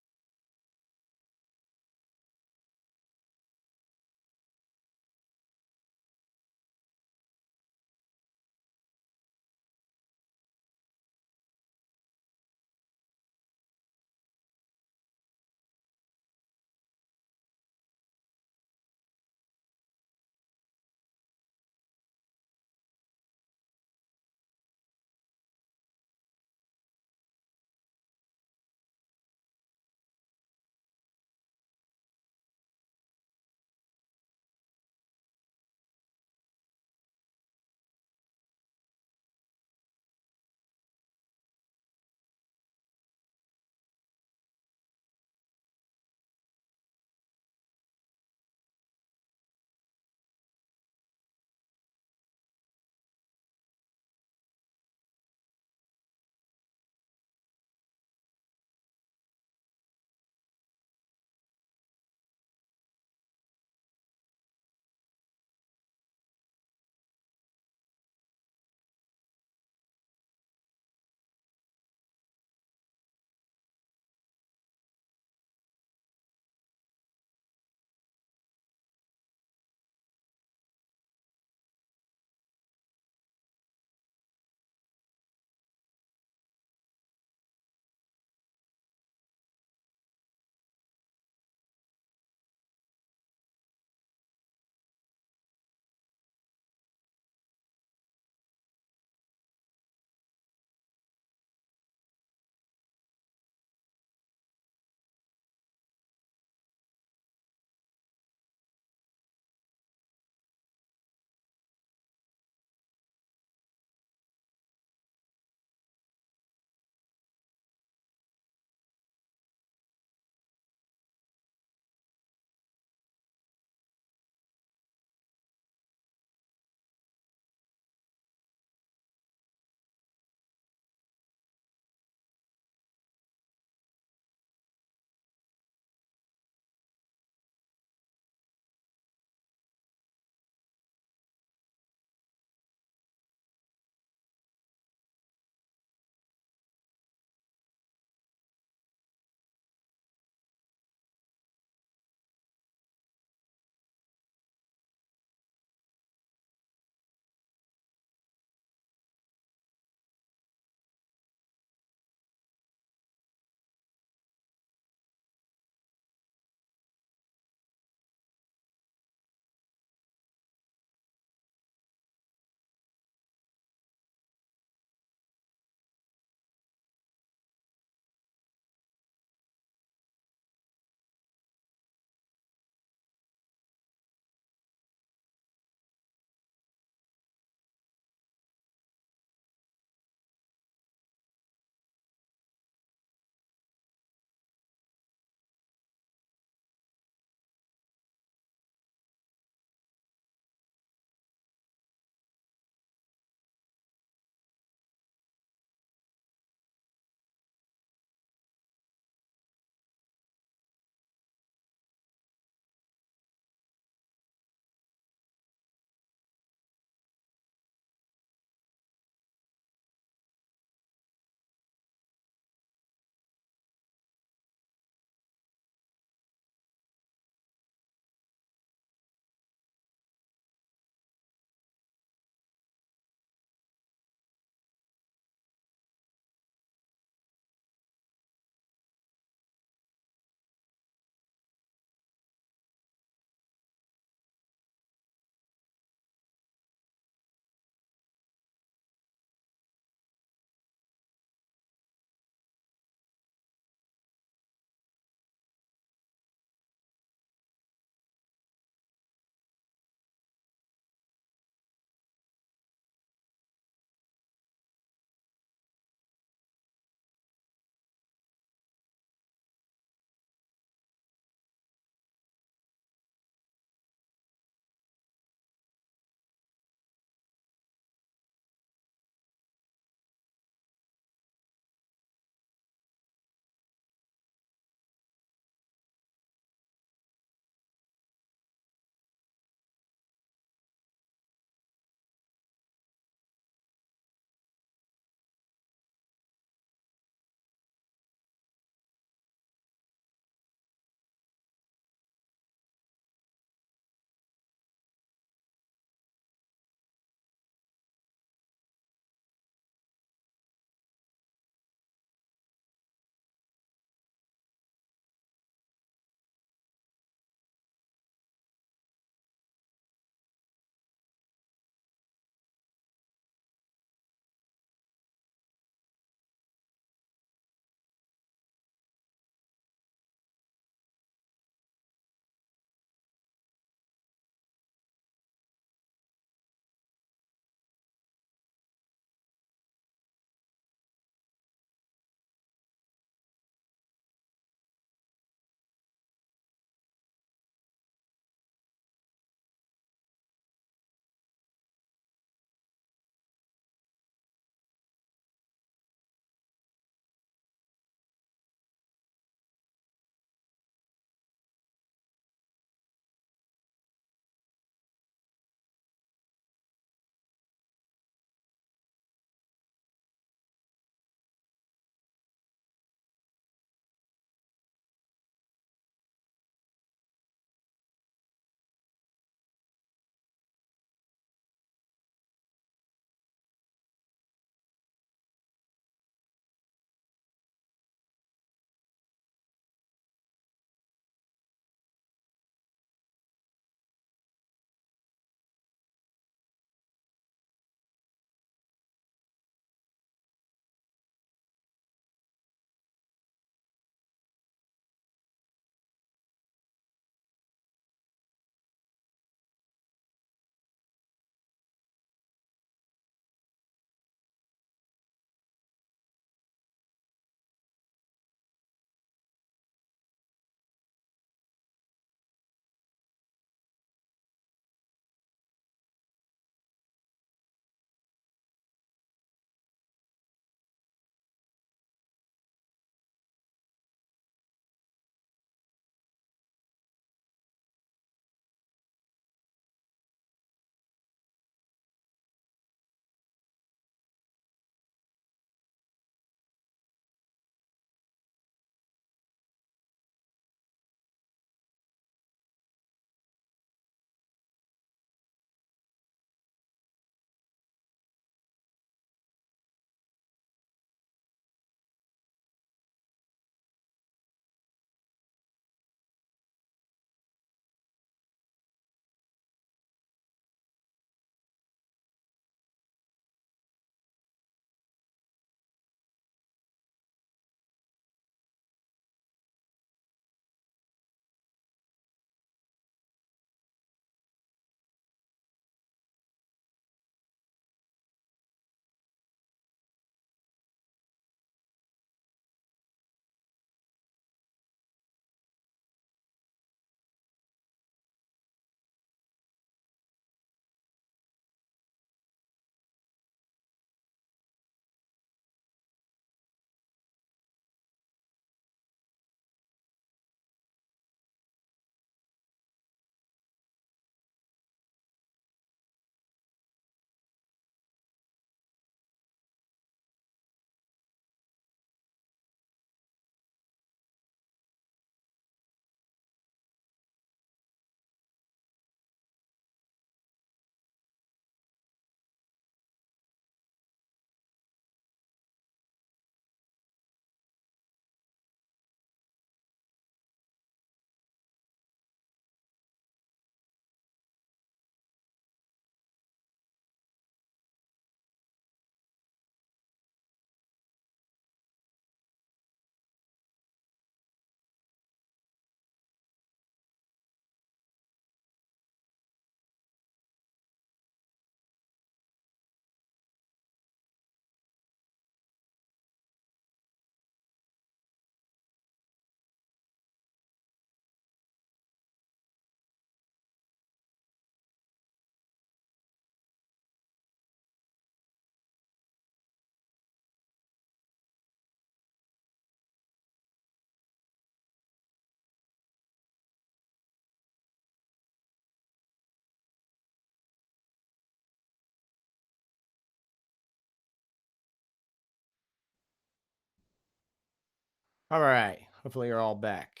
All right. Hopefully you're all back.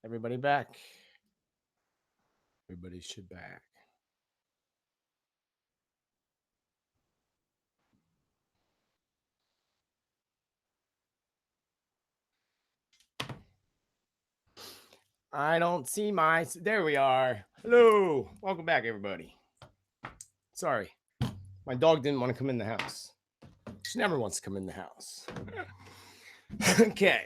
Everybody back? Everybody should back. I don't see my. There we are. Hello. Welcome back, everybody. Sorry. My dog didn't want to come in the house. She never wants to come in the house. Okay.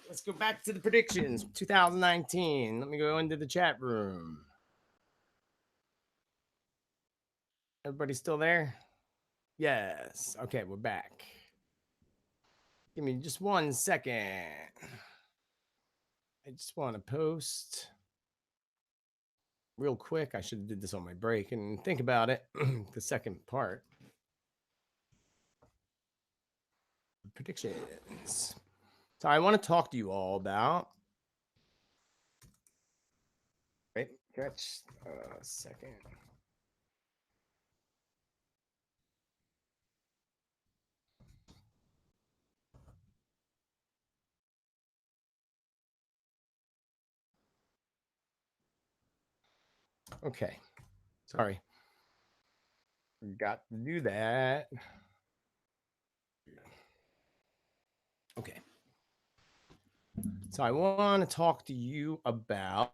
Let's go back to the predictions 2019. Let me go into the chat room. Everybody still there? Yes. Okay, we're back. Give me just 1 second. I just want to post real quick. I should have did this on my break and think about it. The second part. Predictions. So I want to talk to you all about. Wait, catch a second. Okay. Sorry. Forgot to do that. Okay. So I want to talk to you about.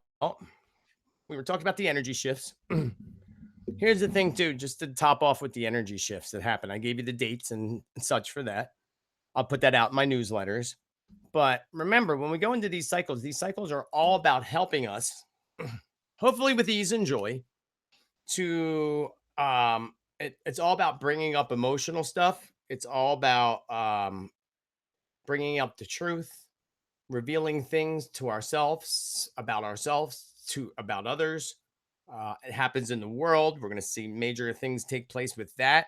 We were talking about the energy shifts. Here's the thing, too, just to top off with the energy shifts that happen. I gave you the dates and such for that. I'll put that out in my newsletters. But remember, when we go into these cycles are all about helping us, hopefully with ease and joy, to it's all about bringing up emotional stuff. It's all about bringing up the truth, revealing things to ourselves to about others. It happens in the world. We're going to see major things take place with that.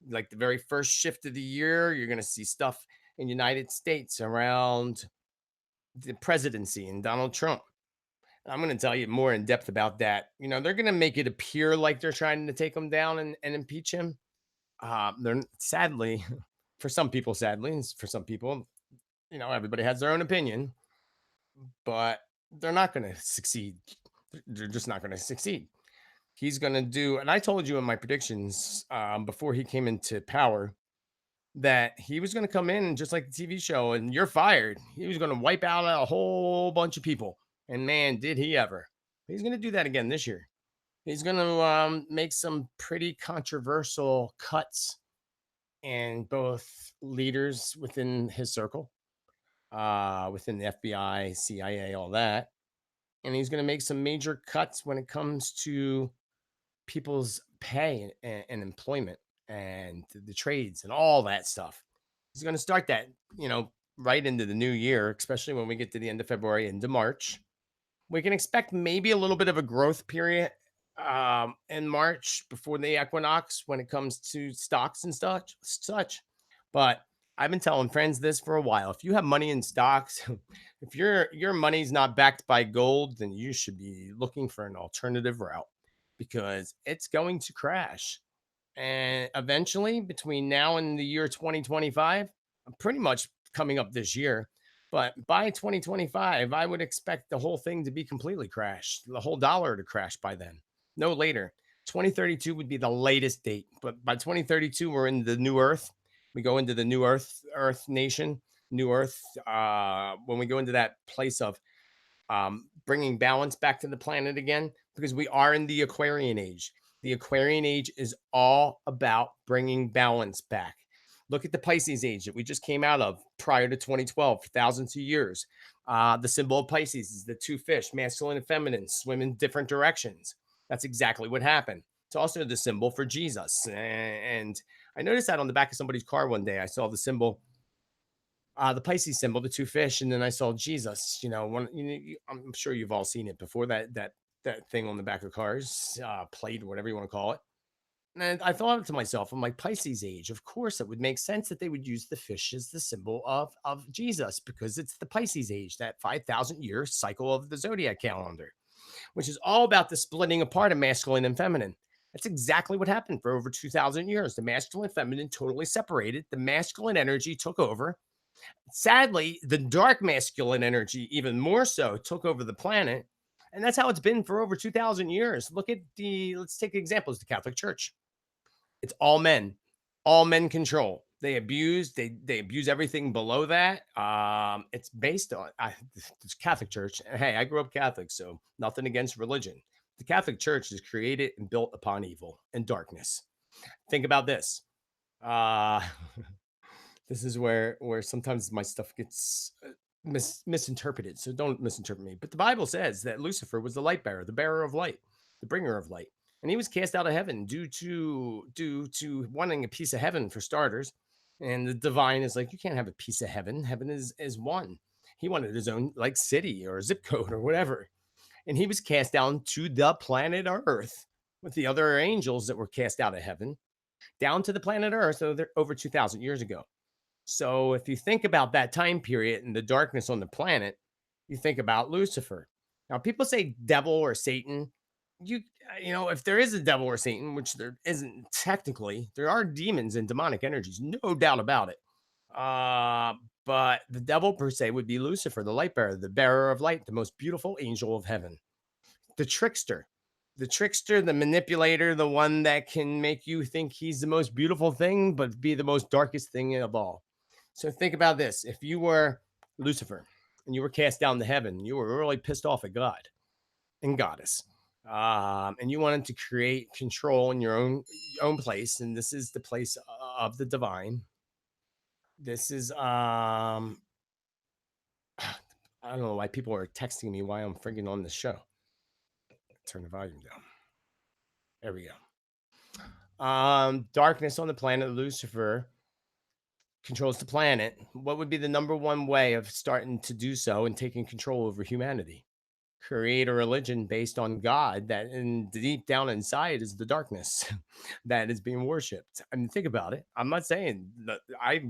Like the very first shift of the year, you're going to see stuff in the United States around the presidency and Donald Trump. I'm going to tell you more in depth about that. You know, they're going to make it appear like they're trying to take him down and impeach him. They're sadly, for some people, for some people, you know, everybody has their own opinion, but they're not going to succeed. They're just not going to succeed. He's going to do, and I told you in my predictions before he came into power that he was going to come in just like the TV show and you're fired. He was going to wipe out a whole bunch of people. And man, did he ever. He's going to do that again this year. He's going to make some pretty controversial cuts in both leaders within his circle, within the FBI, CIA, all that. And he's going to make some major cuts when it comes to people's pay and employment and the trades and all that stuff. He's going to start that, you know, right into the new year, especially when we get to the end of February into March. We can expect maybe a little bit of a growth period in March before the equinox when it comes to stocks and such. But I've been telling friends this for a while. If you have money in stocks, if your money's not backed by gold, then you should be looking for an alternative route because it's going to crash. And eventually, between now and the year 2025, pretty much coming up this year, but by 2025, I would expect the whole thing to be completely crashed, the whole dollar to crash by then, no later. 2032 would be the latest date, but by 2032, we're in the new Earth. We go into the new Earth nation, new Earth. When we go into that place of bringing balance back to the planet again, because we are in the Aquarian age. The Aquarian age is all about bringing balance back. Look at the Pisces age that we just came out of prior to 2012, for thousands of years. The symbol of Pisces is the two fish, masculine and feminine, swim in different directions. That's exactly what happened. It's also the symbol for Jesus. And I noticed that on the back of somebody's car one day. I saw the symbol, the Pisces symbol, the two fish, and then I saw Jesus. You know, I'm sure you've all seen it before. That thing on the back of cars, plate or whatever you want to call it. And I thought to myself, I'm like, Pisces age. Of course, it would make sense that they would use the fish as the symbol of Jesus because it's the Pisces age, that 5,000-year cycle of the zodiac calendar, which is all about the splitting apart of masculine and feminine. That's exactly what happened for over 2,000 years. The masculine and feminine totally separated. The masculine energy took over. Sadly, the dark masculine energy, even more so, took over the planet. And that's how it's been for over 2,000 years. Look at let's take examples, the Catholic Church. It's all men control. They abuse everything below that. It's based on this Catholic Church. Hey, I grew up Catholic, so nothing against religion. The Catholic Church is created and built upon evil and darkness. Think about this. Uh this is where sometimes my stuff gets misinterpreted. So don't misinterpret me. But the Bible says that Lucifer was the light bearer, the bearer of light, the bringer of light, and he was cast out of heaven due to wanting a piece of heaven for starters. And the divine is like, you can't have a piece of heaven. Heaven is one. He wanted his own like city or zip code or whatever, and he was cast down to the planet Earth with the other angels that were cast out of heaven down to the planet Earth. So they're over 2,000 years ago. So if you think about that time period and the darkness on the planet, you think about Lucifer. Now, people say devil or Satan. You if there is a devil or Satan, which there isn't technically, there are demons and demonic energies, no doubt about it. Uh, but the devil per se would be Lucifer, the light bearer, the bearer of light, the most beautiful angel of heaven, the trickster. The trickster, the manipulator, the one that can make you think he's the most beautiful thing, but be the most darkest thing of all. So think about this. If you were Lucifer and you were cast down to heaven, you were really pissed off at God and goddess. And you wanted to create control in your own place. And this is the place of the divine. This is I don't know why people are texting me why I'm freaking on this show. Turn the volume down. There we go. Darkness on the planet, Lucifer controls the planet. What would be the number one way of starting to do so and taking control over humanity? Create a religion based on God that in deep down inside is the darkness that is being worshipped. I mean, think about it. I'm not saying that I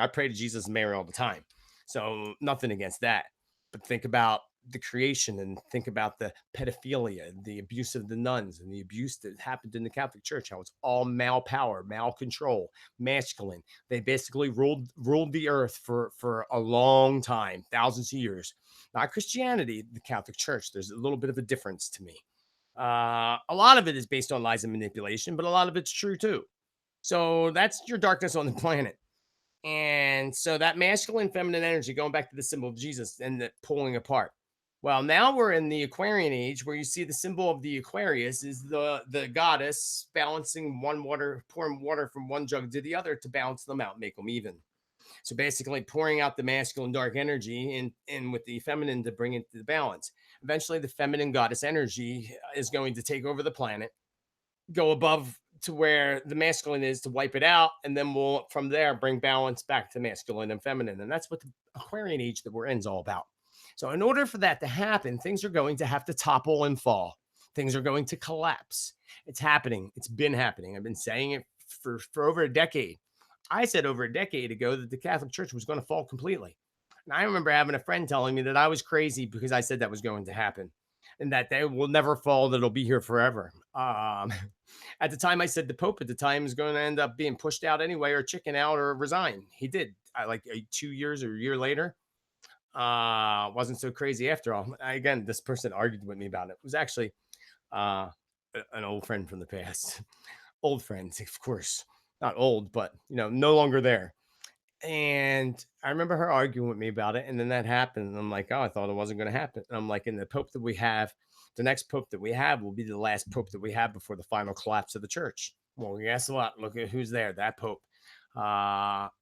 pray to Jesus and Mary all the time. So nothing against that. But think about the creation and think about the pedophilia, the abuse of the nuns and the abuse that happened in the Catholic Church, how it's all male power, male control, masculine. They basically ruled the earth for a long time, thousands of years. Not Christianity, the Catholic Church. There's a little bit of a difference to me. A lot of it is based on lies and manipulation, but a lot of it's true too. So that's your darkness on the planet. And so that masculine, feminine energy, going back to the symbol of Jesus and the pulling apart. Well, now we're in the Aquarian age where you see the symbol of the Aquarius is the goddess balancing pouring water from one jug to the other to balance them out, make them even. So basically pouring out the masculine dark energy and with the feminine to bring it to the balance. Eventually the feminine goddess energy is going to take over the planet, go above to where the masculine is to wipe it out, and then we'll from there bring balance back to masculine and feminine. And that's what the Aquarian age that we're in is all about. So in order for that to happen, things are going to have to topple and fall. Things are going to collapse. It's happening. It's been happening. I've been saying it for over a decade. I said over a decade ago that the Catholic Church was going to fall completely. And I remember having a friend telling me that I was crazy because I said that was going to happen and that they will never fall, that it'll be here forever. At the time, I said the Pope at the time is going to end up being pushed out anyway or chicken out or resign. He did. Like 2 years or a year later. Wasn't so crazy after all. Again, this person argued with me about it. It was actually an old friend from the past. Old friends, of course. Not old, but no longer there. And I remember her arguing with me about it. And then that happened. And I'm like, oh, I thought it wasn't going to happen. And I'm like, and the Pope that we have, the next Pope that we have will be the last Pope that we have before the final collapse of the church. Well, guess what? Look at who's there. That Pope,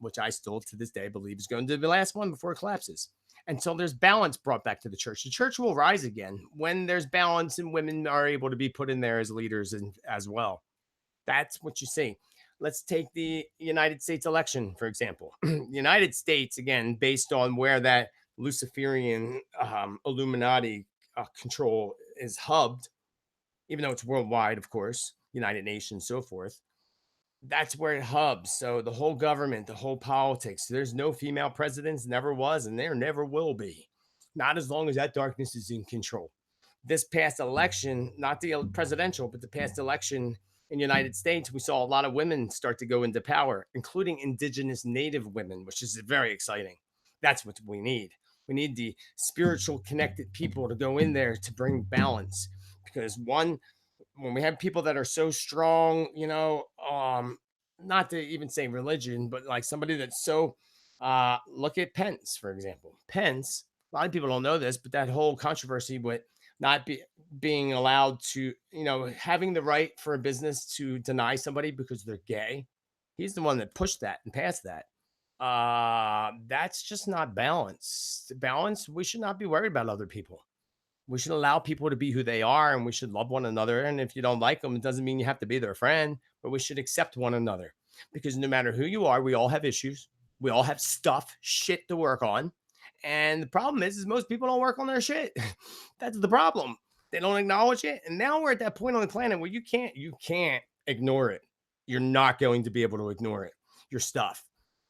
which I still to this day believe is going to be the last one before it collapses. And so there's balance brought back to the church. The church will rise again when there's balance and women are able to be put in there as leaders and as well. That's what you see. Let's take the United States election, for example. The United States, again, based on where that Luciferian Illuminati control is hubbed, even though it's worldwide, of course, United Nations, so forth. That's where it hubs. So the whole government, the whole politics, there's no female presidents, never was, and there never will be. Not as long as that darkness is in control. This past election, not the presidential, but the past election in the United States, we saw a lot of women start to go into power, including indigenous native women, which is very exciting. That's what we need. We need the spiritual connected people to go in there to bring balance. Because one, when we have people that are so strong, not to even say religion, but like somebody that's so look at Pence, for example. Pence, a lot of people don't know this, but that whole controversy with not being allowed to, having the right for a business to deny somebody because they're gay. He's the one that pushed that and passed that. That's just not balance. Balance, we should not be worried about other people. We should allow people to be who they are, and we should love one another. And if you don't like them, it doesn't mean you have to be their friend, but we should accept one another, because no matter who you are, we all have issues. We all have stuff, shit to work on. And the problem is most people don't work on their shit. That's the problem. They don't acknowledge it. And now we're at that point on the planet where you can't ignore it. You're not going to be able to ignore it. Your stuff,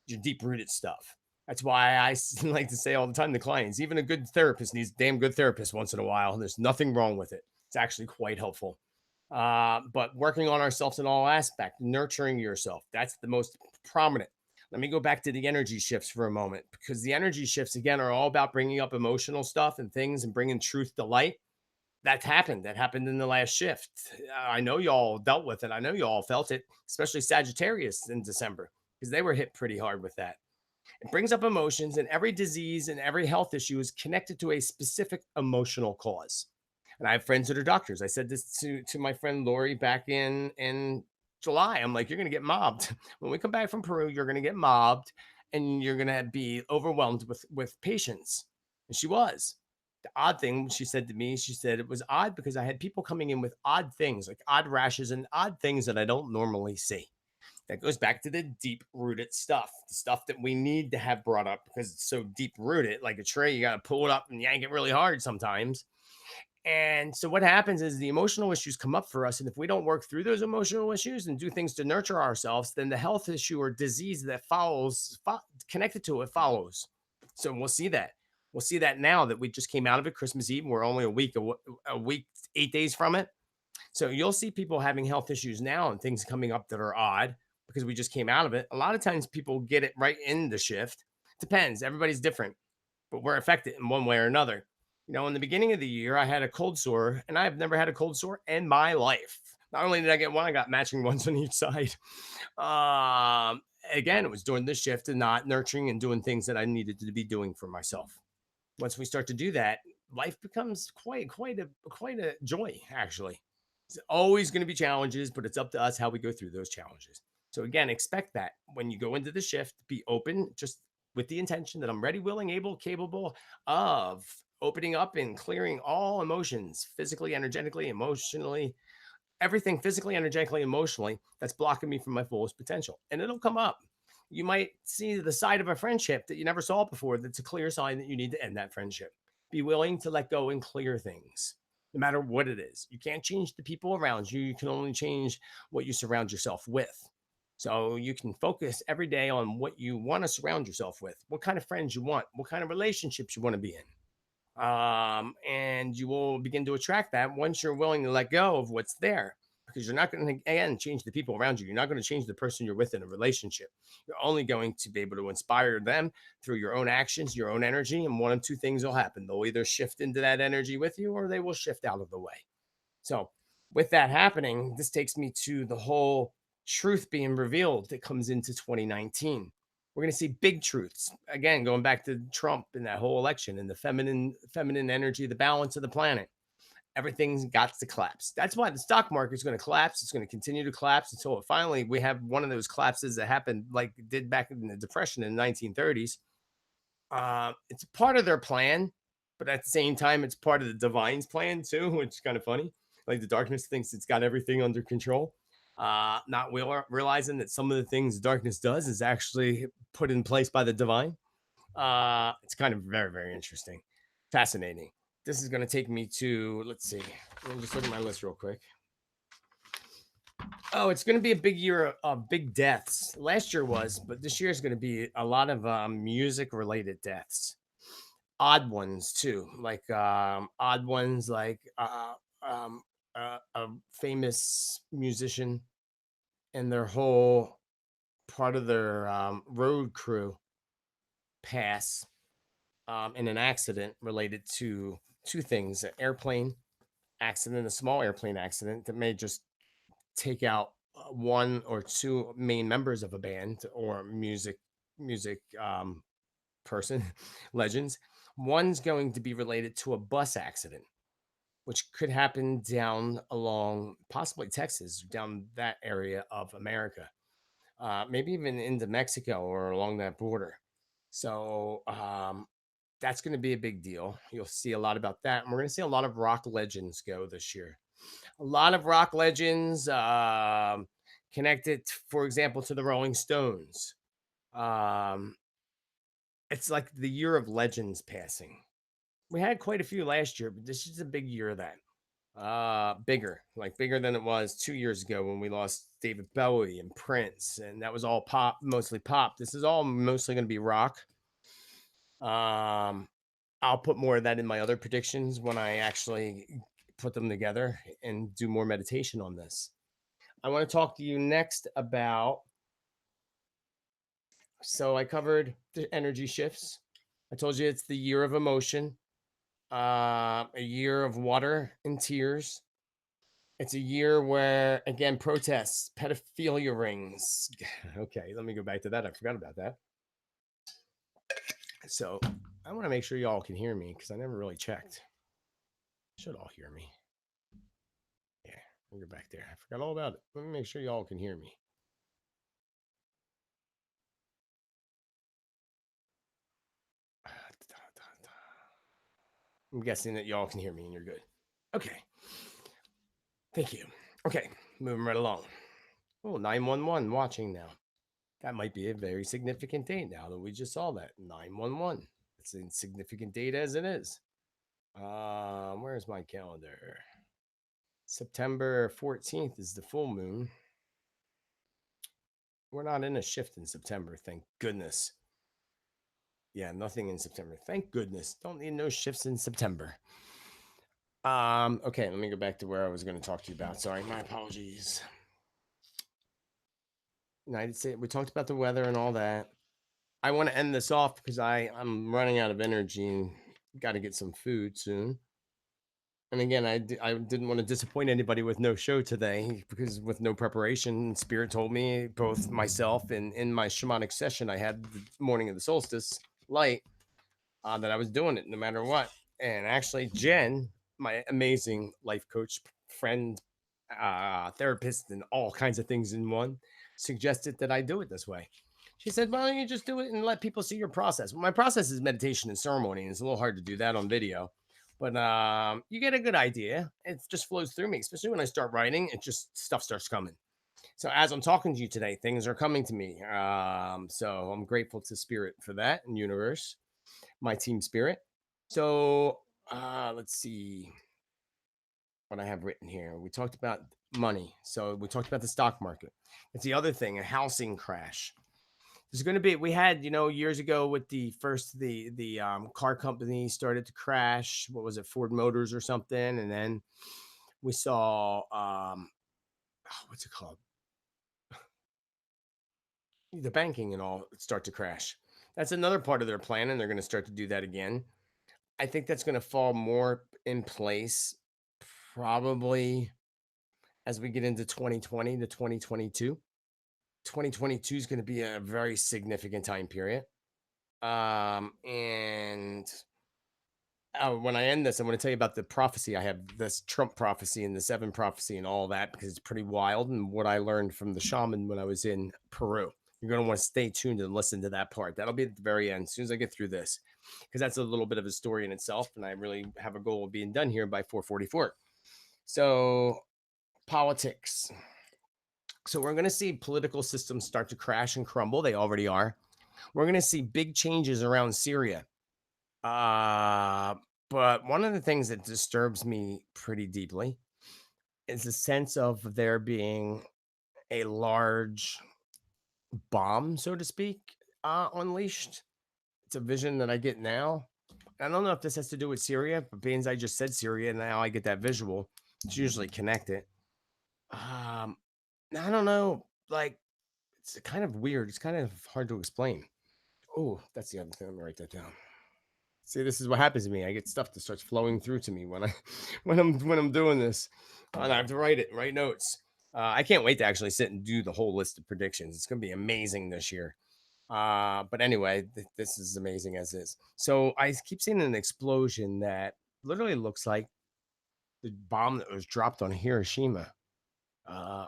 your deep rooted stuff. That's why I like to say all the time to clients, even a good therapist needs a damn good therapist once in a while. There's nothing wrong with it. It's actually quite helpful. But working on ourselves in all aspects, nurturing yourself, that's the most prominent. Let me go back to the energy shifts for a moment, because the energy shifts, again, are all about bringing up emotional stuff and things and bringing truth to light. That's happened. That happened in the last shift. I know y'all dealt with it. I know y'all felt it, especially Sagittarius in December, because they were hit pretty hard with that. It brings up emotions, and every disease and every health issue is connected to a specific emotional cause. And I have friends that are doctors. I said this to my friend Lori back in July. I'm like, you're going to get mobbed when we come back from Peru. You're going to get mobbed, and you're going to be overwhelmed with patients. And she was. The odd thing she said to me, she said it was odd because I had people coming in with odd things, like odd rashes and odd things that I don't normally see. That goes back to the deep rooted stuff, the stuff that we need to have brought up because it's so deep rooted. Like a tree, you got to pull it up and yank it really hard sometimes. And so what happens is the emotional issues come up for us. And if we don't work through those emotional issues and do things to nurture ourselves, then the health issue or disease that connected to it follows. So we'll see that. We'll see that now that we just came out of it Christmas Eve. We're only a week, 8 days from it. So you'll see people having health issues now and things coming up that are odd because we just came out of it. A lot of times people get it right in the shift. Depends. Everybody's different, but we're affected in one way or another. In the beginning of the year, I had a cold sore, and I've never had a cold sore in my life. Not only did I get one, I got matching ones on each side. Again, it was during this shift and not nurturing and doing things that I needed to be doing for myself. Once we start to do that, life becomes quite a joy, actually. It's always going to be challenges, but it's up to us how we go through those challenges. So again, expect that when you go into the shift, be open, just with the intention that I'm ready, willing, able, capable of opening up and clearing all emotions, physically, energetically, emotionally, everything physically, energetically, emotionally that's blocking me from my fullest potential. And it'll come up. You might see the side of a friendship that you never saw before. That's a clear sign that you need to end that friendship. Be willing to let go and clear things, no matter what it is. You can't change the people around you. You can only change what you surround yourself with. So you can focus every day on what you want to surround yourself with, what kind of friends you want, what kind of relationships you want to be in. And you will begin to attract that once you're willing to let go of what's there, because you're not going to, again, change the people around you. You're not going to change the person you're with in a relationship. You're only going to be able to inspire them through your own actions, your own energy, and one of two things will happen. They'll either shift into that energy with you, or they will shift out of the way. So with that happening, this takes me to the whole truth being revealed that comes into 2019. We're going to see big truths. Again, going back to Trump and that whole election and the feminine energy, the balance of the planet. Everything's got to collapse. That's why the stock market is going to collapse. It's going to continue to collapse until finally we have one of those collapses that happened like it did back in the Depression in the 1930s. It's part of their plan, but at the same time, it's part of the divine's plan too, which is kind of funny. Like the darkness thinks it's got everything under control, not realizing that some of the things darkness does is actually put in place by the divine. It's kind of very, very interesting, fascinating. This is going to take me to, let's see, let me just look at my list real quick. Oh, it's going to be a big year of big deaths. Last year was, but this year is going to be a lot of music related deaths. Odd ones too, like odd ones like a famous musician, and their whole part of their road crew pass in an accident related to two things: an airplane accident, a small airplane accident that may just take out one or two main members of a band or music person legends. One's going to be related to a bus accident, which could happen down along possibly Texas, down that area of America, maybe even into Mexico or along that border. So that's going to be a big deal. You'll see a lot about that. And we're going to see a lot of rock legends go this year. A lot of rock legends connected, for example, to the Rolling Stones. Um, it's like the year of legends passing. We had quite a few last year, but this is a big year of that. Bigger, like bigger than it was 2 years ago when we lost David Bowie and Prince, and that was all pop, mostly pop. This is all mostly going to be rock. I'll put more of that in my other predictions when I actually put them together and do more meditation on this. I want to talk to you next about. So I covered the energy shifts. I told you it's the year of emotion, a year of water and tears. It's a year where, again, protests, pedophilia rings. Okay, let me go back to that. I forgot about that. So I want to make sure y'all can hear me because I never really checked. Should all hear me. Yeah, let me go back there. I forgot all about it. Let me make sure y'all can hear me. I'm guessing that y'all can hear me and you're good. Okay. Thank you. Okay, moving right along. Oh, 911 watching now. That might be a very significant date now that we just saw that. 911. It's a significant date as it is. Where's my calendar? September 14th is the full moon. We're not in a shift in September, thank goodness. Yeah, nothing in September. Thank goodness. Don't need no shifts in September. Okay, let me go back to where I was going to talk to you about. Sorry, my apologies. United States, we talked about the weather and all that. I want to end this off because I'm running out of energy and got to get some food soon. And again, I didn't want to disappoint anybody with no show today because with no preparation, Spirit told me, both myself and in my shamanic session I had the morning of the solstice light, that I was doing it no matter what. And actually, Jen, my amazing life coach, friend, therapist, and all kinds of things in one, suggested that I do it this way. She said, "Why don't you just do it and let people see your process?" Well, my process is meditation and ceremony, and it's a little hard to do that on video. But you get a good idea. It just flows through me, especially when I start writing. It just stuff starts coming. So as I'm talking to you today, things are coming to me. So I'm grateful to Spirit for that and universe, my team Spirit. So let's see what I have written here. We talked about money. So we talked about the stock market. It's the other thing, a housing crash. There's going to be, we had, years ago with the car company started to crash. What was it, Ford Motors or something? And then we saw, what's it called? The banking and all start to crash. That's another part of their plan, and they're going to start to do that again. I think that's going to fall more in place probably as we get into 2020 to 2022. 2022 is going to be a very significant time period. And when I end this, I'm going to tell you about the prophecy. I have this Trump prophecy and the seven prophecy and all that because it's pretty wild and what I learned from the shaman when I was in Peru. You're going to want to stay tuned and listen to that part. That'll be at the very end as soon as I get through this because that's a little bit of a story in itself. And I really have a goal of being done here by 4:44. So politics. So we're going to see political systems start to crash and crumble. They already are. We're going to see big changes around Syria. But one of the things that disturbs me pretty deeply is the sense of there being a large bomb, so to speak, unleashed. It's a vision that I get now. I don't know if this has to do with Syria, but being as I just said Syria, now I get that visual. It's usually connected. I don't know. Like, it's kind of weird. It's kind of hard to explain. Oh, that's the other thing. Let me write that down. See, this is what happens to me. I get stuff that starts flowing through to me when I when I'm doing this, and I have to write notes. I can't wait to actually sit and do the whole list of predictions. It's going to be amazing this year. But anyway, this is amazing as is. So I keep seeing an explosion that literally looks like the bomb that was dropped on Hiroshima.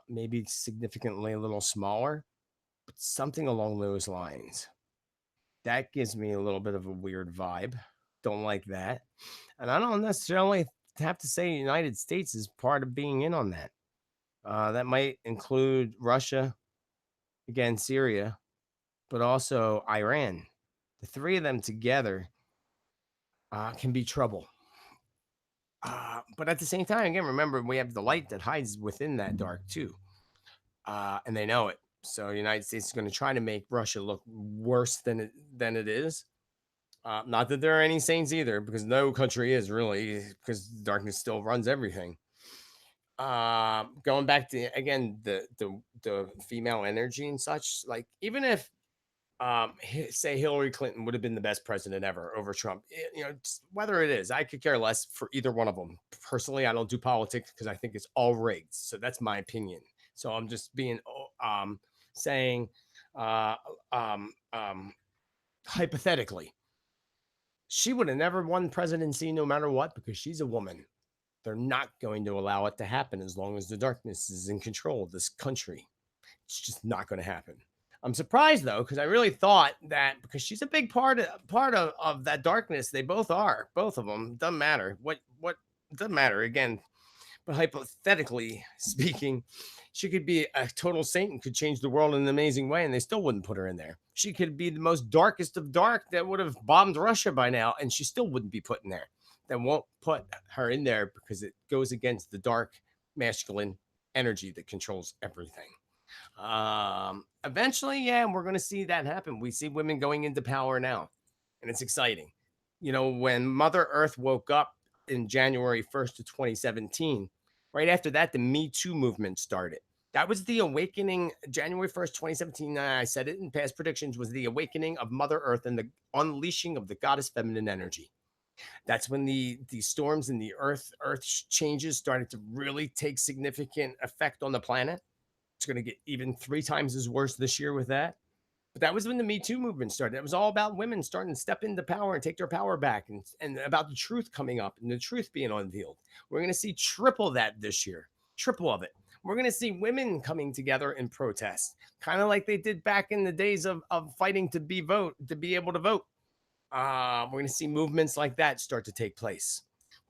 Maybe significantly a little smaller, but something along those lines. That gives me a little bit of a weird vibe. Don't like that. And I don't necessarily have to say United States is part of being in on that. That might include Russia, again, Syria, but also Iran. The three of them together can be trouble. But at the same time, again, remember we have the light that hides within that dark too, and they know it. So the United States is going to try to make Russia look worse than it is. Not that there are any saints either, because no country is really, because darkness still runs everything. Going back to again the female energy and such, like even if say Hillary Clinton would have been the best president ever over Trump, whether it is, I could care less for either one of them. Personally, I don't do politics because I think it's all rigged. So that's my opinion. So I'm just being saying uh um um hypothetically, she would have never won presidency no matter what because she's a woman. They're not going to allow it to happen as long as the darkness is in control of this country. It's just not going to happen. I'm surprised though, because I really thought that because she's a big part of that darkness, they both are, both of them. Doesn't matter what doesn't matter again. But hypothetically speaking, she could be a total saint and could change the world in an amazing way, and they still wouldn't put her in there. She could be the most darkest of dark that would have bombed Russia by now, and she still wouldn't be put in there. They won't put her in there because it goes against the dark masculine energy that controls everything. Eventually, yeah, we're going to see that happen. We see women going into power now, and it's exciting. When Mother Earth woke up in January 1st of 2017, right after that, the Me Too movement started. That was the awakening. January 1st, 2017. I said it in past predictions, was the awakening of Mother Earth and the unleashing of the goddess feminine energy. That's when the storms and the earth changes started to really take significant effect on the planet. It's going to get even 3 times as worse this year with that. But that was when the Me Too movement started. It was all about women starting to step into power and take their power back, and about the truth coming up and the truth being unveiled. We're going to see triple that this year, triple of it. We're going to see women coming together in protest, kind of like they did back in the days of fighting to be able to vote. We're going to see movements like that start to take place.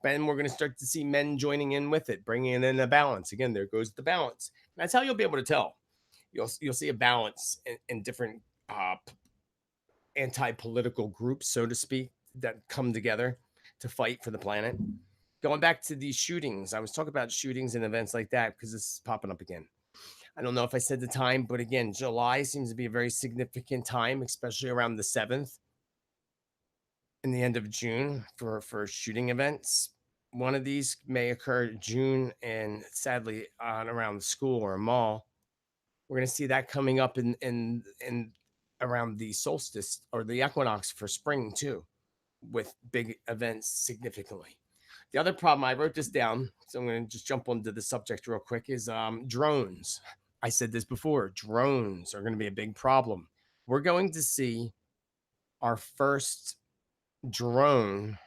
Then we're going to start to see men joining in with it, bringing in a balance. Again, there goes the balance. And that's how you'll be able to tell. You'll see a balance in different anti-political groups, so to speak, that come together to fight for the planet. Going back to these shootings, I was talking about shootings and events like that because this is popping up again. I don't know if I said the time, but again, July seems to be a very significant time, especially around the 7th in the end of June for shooting events. One of these may occur June, and sadly, on around the school or a mall. We're going to see that coming up in around the solstice or the equinox for spring too, with big events significantly. The other problem, I wrote this down, so I'm going to just jump onto the subject real quick, is drones. I said this before. Drones are going to be a big problem. We're going to see our first drone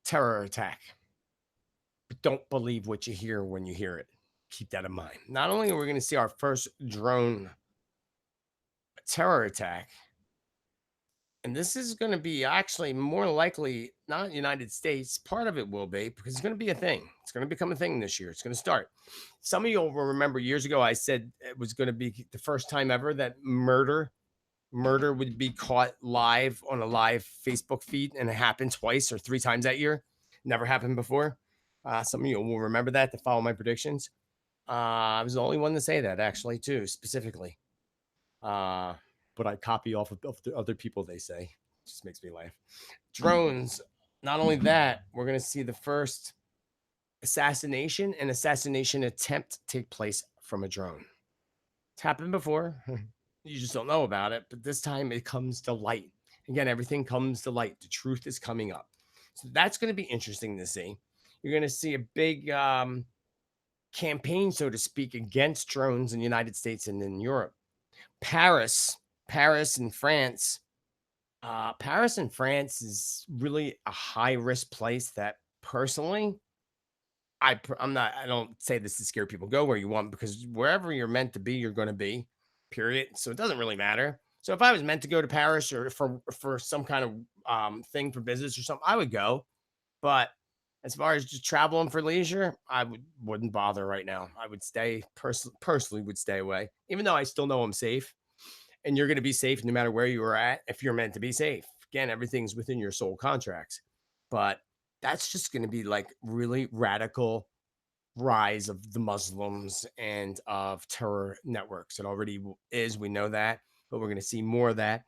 terror attack. But don't believe what you hear when you hear it. Keep that in mind. Not only are we going to see our first drone terror attack, and this is going to be actually more likely not United States. Part of it will be because it's going to be a thing. It's going to become a thing this year. It's going to start. Some of you will remember years ago I said it was going to be the first time ever that murder would be caught live on a live Facebook feed, and it happened twice or 3 times that year. Never happened before. Some of you will remember that to follow my predictions. I was the only one to say that actually too, specifically. But I copy off of the other people, they say. It just makes me laugh. Drones, not only that, we're going to see the first assassination attempt take place from a drone. It's happened before. You just don't know about it, but this time it comes to light. Again, everything comes to light. The truth is coming up. So that's going to be interesting to see. You're going to see a big campaign, so to speak, against drones in the United States and in Europe. Paris, Paris and France. Paris and France is really a high risk place that personally I'm not. I don't say this to scare people. Go where you want because wherever you're meant to be, you're going to be. Period. So it doesn't really matter. So if I was meant to go to Paris or for some kind of thing for business or something, I would go. But as far as just traveling for leisure, wouldn't bother right now. I would stay personally would stay away, even though I still know I'm safe, and you're going to be safe no matter where you are at if you're meant to be safe. Again, everything's within your soul contracts, but that's just going to be like really radical rise of the Muslims and of terror networks. It already is. We know that, but we're going to see more of that.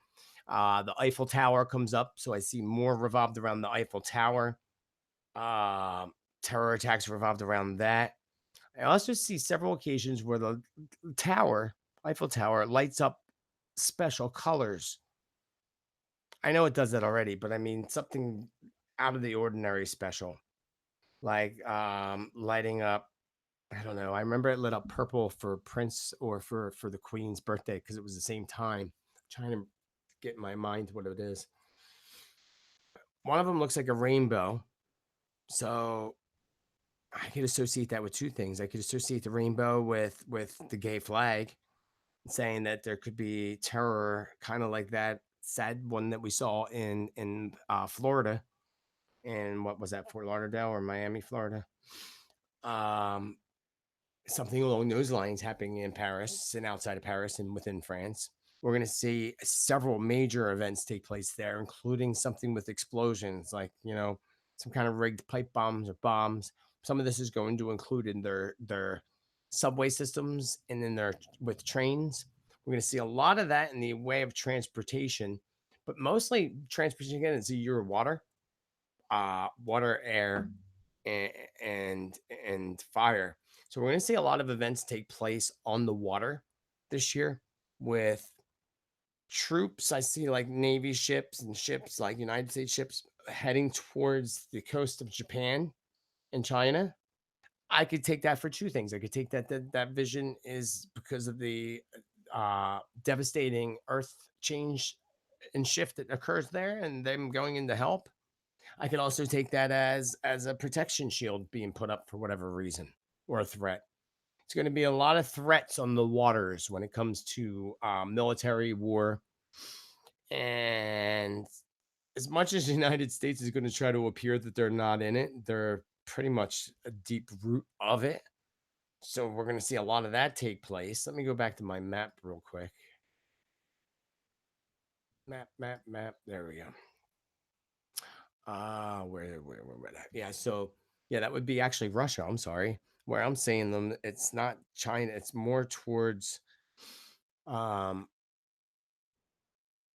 The Eiffel Tower comes up, so I see more revolved around the Eiffel Tower. Um, Terror attacks revolved around that. I also see several occasions where the tower, Eiffel Tower, lights up special colors. I know it does that already, but I mean something out of the ordinary special, like lighting up. I don't know. I remember it lit up purple for Prince or for the Queen's birthday because it was the same time. Trying to get in my mind what it is. One of them looks like a rainbow, so I could associate that with two things. I could associate the rainbow with the gay flag, saying that there could be terror, kind of like that sad one that we saw in Florida. And what was that, Fort Lauderdale or Miami, Florida? Um, Something along those lines happening in Paris and outside of Paris and within France. We're going to see several major events take place there, including something with explosions, like some kind of rigged pipe bombs or bombs. Some of this is going to include in their subway systems and in their with trains. We're going to see a lot of that in the way of transportation, but mostly transportation again is your water, water, air, and and fire. So we're going to see a lot of events take place on the water this year with troops. I see like Navy ships and ships like United States ships heading towards the coast of Japan and China. I could take that for two things. I could take that vision is because of the devastating earth change and shift that occurs there and them going in to help. I could also take that as a protection shield being put up for whatever reason or a threat. It's going to be a lot of threats on the waters when it comes to military war. And as much as the United States is going to try to appear that they're not in it, they're pretty much a deep root of it. So we're going to see a lot of that take place. Let me go back to my map real quick. Map. There we go. Where that? Yeah, so yeah, that would be actually Russia. I'm sorry. Where I'm seeing them, it's not China, it's more towards um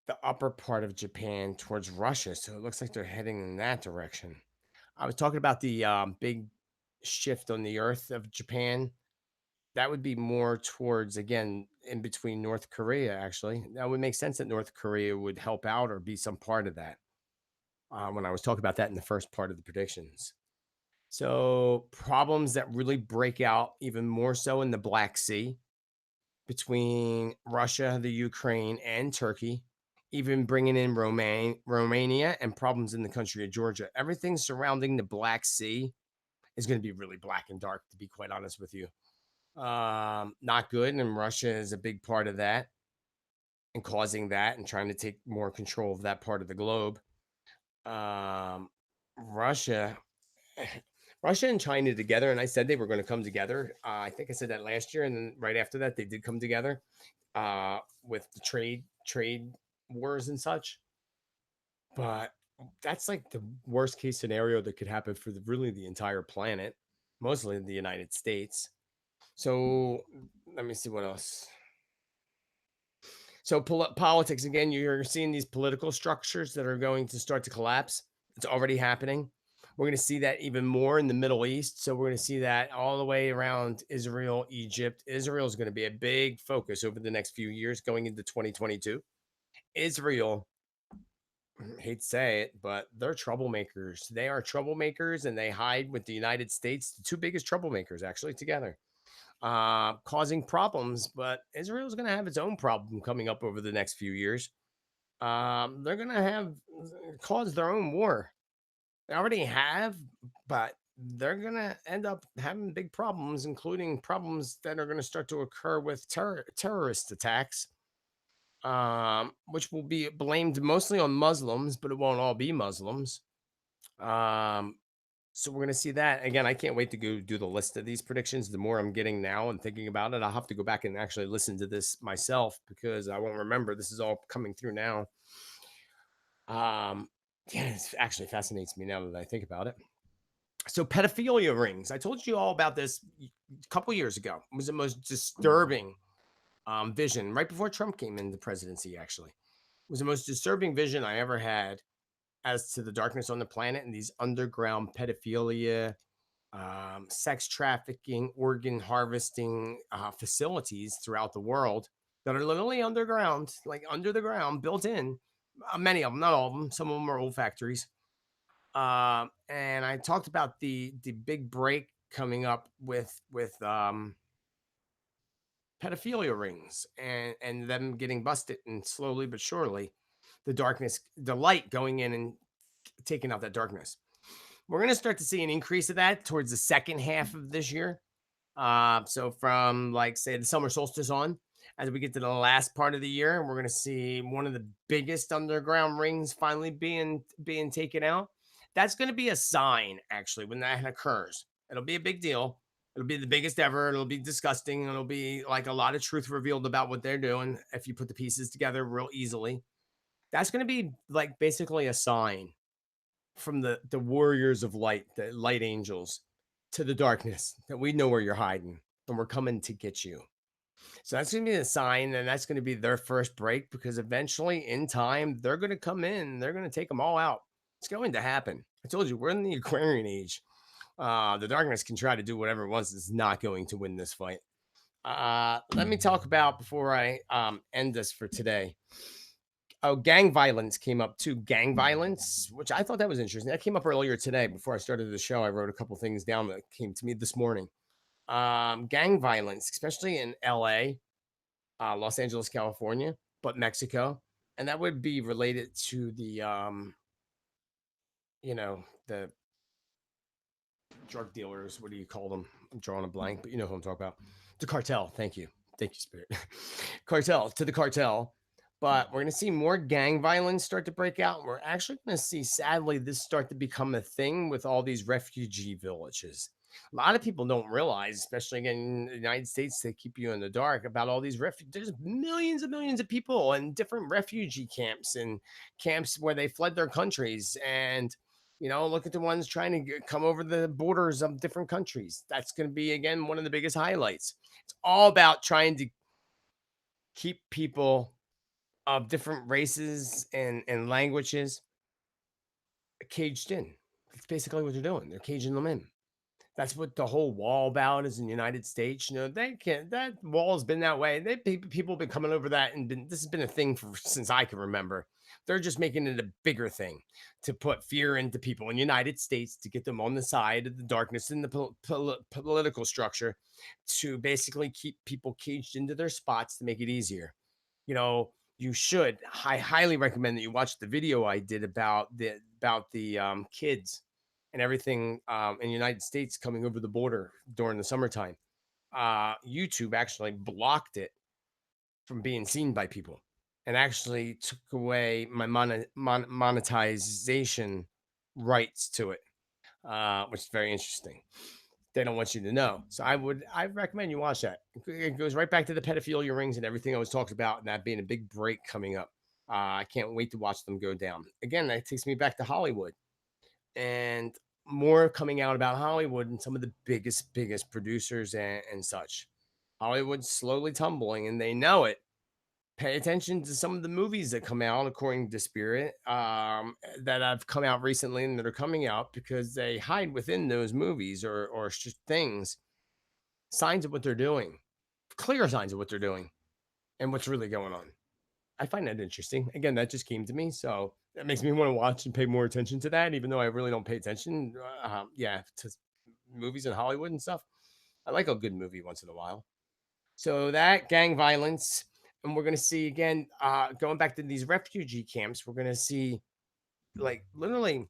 the upper part of Japan towards Russia. So it looks like they're heading in that direction. I was talking about the big shift on the earth of Japan. That would be more towards again in between North Korea, actually. That would make sense that North Korea would help out or be some part of that. When I was talking about that in the first part of the predictions. So, problems that really break out even more so in the Black Sea between Russia, the Ukraine, and Turkey, even bringing in Romania and problems in the country of Georgia. Everything surrounding the Black Sea is going to be really black and dark, to be quite honest with you. Not good. And Russia is a big part of that and causing that and trying to take more control of that part of the globe. Um, Russia Russia and China together, and I said they were going to come together. I think I said that last year, and then right after that, they did come together with the trade wars and such. But that's like the worst case scenario that could happen for really the entire planet, mostly the United States. So let me see what else. So politics again, you're seeing these political structures that are going to start to collapse. It's already happening. We're going to see that even more in the Middle East. So we're going to see that all the way around Israel, Egypt. Israel is going to be a big focus over the next few years going into 2022. Israel, hate to say it, but they're troublemakers. They are troublemakers and they hide with the United States, the two biggest troublemakers actually together, causing problems. But Israel's going to have its own problem coming up over the next few years. They're going to have cause their own war. They already have, but they're going to end up having big problems, including problems that are going to start to occur with terrorist attacks, which will be blamed mostly on Muslims, but it won't all be Muslims. Um, so we're going to see that again. I can't wait to go do the list of these predictions. The more I'm getting now and thinking about it, I'll have to go back and actually listen to this myself because I won't remember. This is all coming through now. Yeah, it actually fascinates me now that I think about it. So pedophilia rings. I told you all about this a couple years ago. It was the most disturbing vision right before Trump came into presidency. Actually, it was the most disturbing vision I ever had as to the darkness on the planet and these underground pedophilia, sex trafficking, organ harvesting facilities throughout the world that are literally underground, like under the ground, built in. Many of them, not all of them. Some of them are old factories. And I talked about the big break coming up with pedophilia rings and them getting busted, and slowly but surely the darkness, the light going in and taking out that darkness. We're going to start to see an increase of that towards the second half of this year. So from like say the summer solstice on, as we get to the last part of the year, we're going to see one of the biggest underground rings finally being taken out. That's going to be a sign, actually, when that occurs. It'll be a big deal. It'll be the biggest ever. It'll be disgusting. It'll be like a lot of truth revealed about what they're doing if you put the pieces together real easily. That's going to be like basically a sign from the warriors of light, the light angels, to the darkness that we know where you're hiding and we're coming to get you. So that's going to be a sign, and that's going to be their first break because eventually, in time, they're going to come in. They're going to take them all out. It's going to happen. I told you we're in the Aquarian age. The darkness can try to do whatever it wants. It's not going to win this fight. Let me talk about before I end this for today. Oh, gang violence came up too. Gang violence, which I thought that was interesting. That came up earlier today before I started the show. I wrote a couple things down that came to me this morning. Gang violence, especially in LA, Los Angeles, California, but Mexico. And that would be related to the, the drug dealers. What do you call them? I'm drawing a blank, but you know who I'm talking about. The cartel. Thank you. Thank you, Spirit. Cartel, to the cartel. But we're going to see more gang violence start to break out. We're actually going to see, sadly, this start to become a thing with all these refugee villages. A lot of people don't realize, especially in the United States, they keep you in the dark about all these refugees. There's millions and millions of people in different refugee camps and camps where they fled their countries. And look at the ones trying to come over the borders of different countries. That's going to be, again, one of the biggest highlights. It's all about trying to keep people of different races and languages caged in. That's basically what they're doing. They're caging them in. That's what the whole wall about is in the United States. They can't. That wall has been that way. People have been coming over that, and this has been a thing since I can remember. They're just making it a bigger thing to put fear into people in the United States to get them on the side of the darkness in the political structure to basically keep people caged into their spots to make it easier. You should. I highly recommend that you watch the video I did about the kids and everything in the United States coming over the border during the summertime. YouTube actually blocked it from being seen by people and actually took away my monetization rights to it, which is very interesting. They don't want you to know. So I recommend you watch that. It goes right back to the pedophilia rings and everything I was talking about, and that being a big break coming up. I can't wait to watch them go down. Again, that takes me back to Hollywood and more coming out about Hollywood and some of the biggest producers and such. Hollywood's slowly tumbling and they know it, Pay attention to some of the movies that come out according to Spirit, that have come out recently and that are coming out because they hide within those movies or just things, signs of what they're doing, clear signs of what they're doing and what's really going on. I find that interesting. Again, that just came to me, so that makes me want to watch and pay more attention to that, even though I really don't pay attention. Yeah, to movies in Hollywood and stuff. I like a good movie once in a while. So that gang violence, and we're gonna see again, going back to these refugee camps, we're gonna see like literally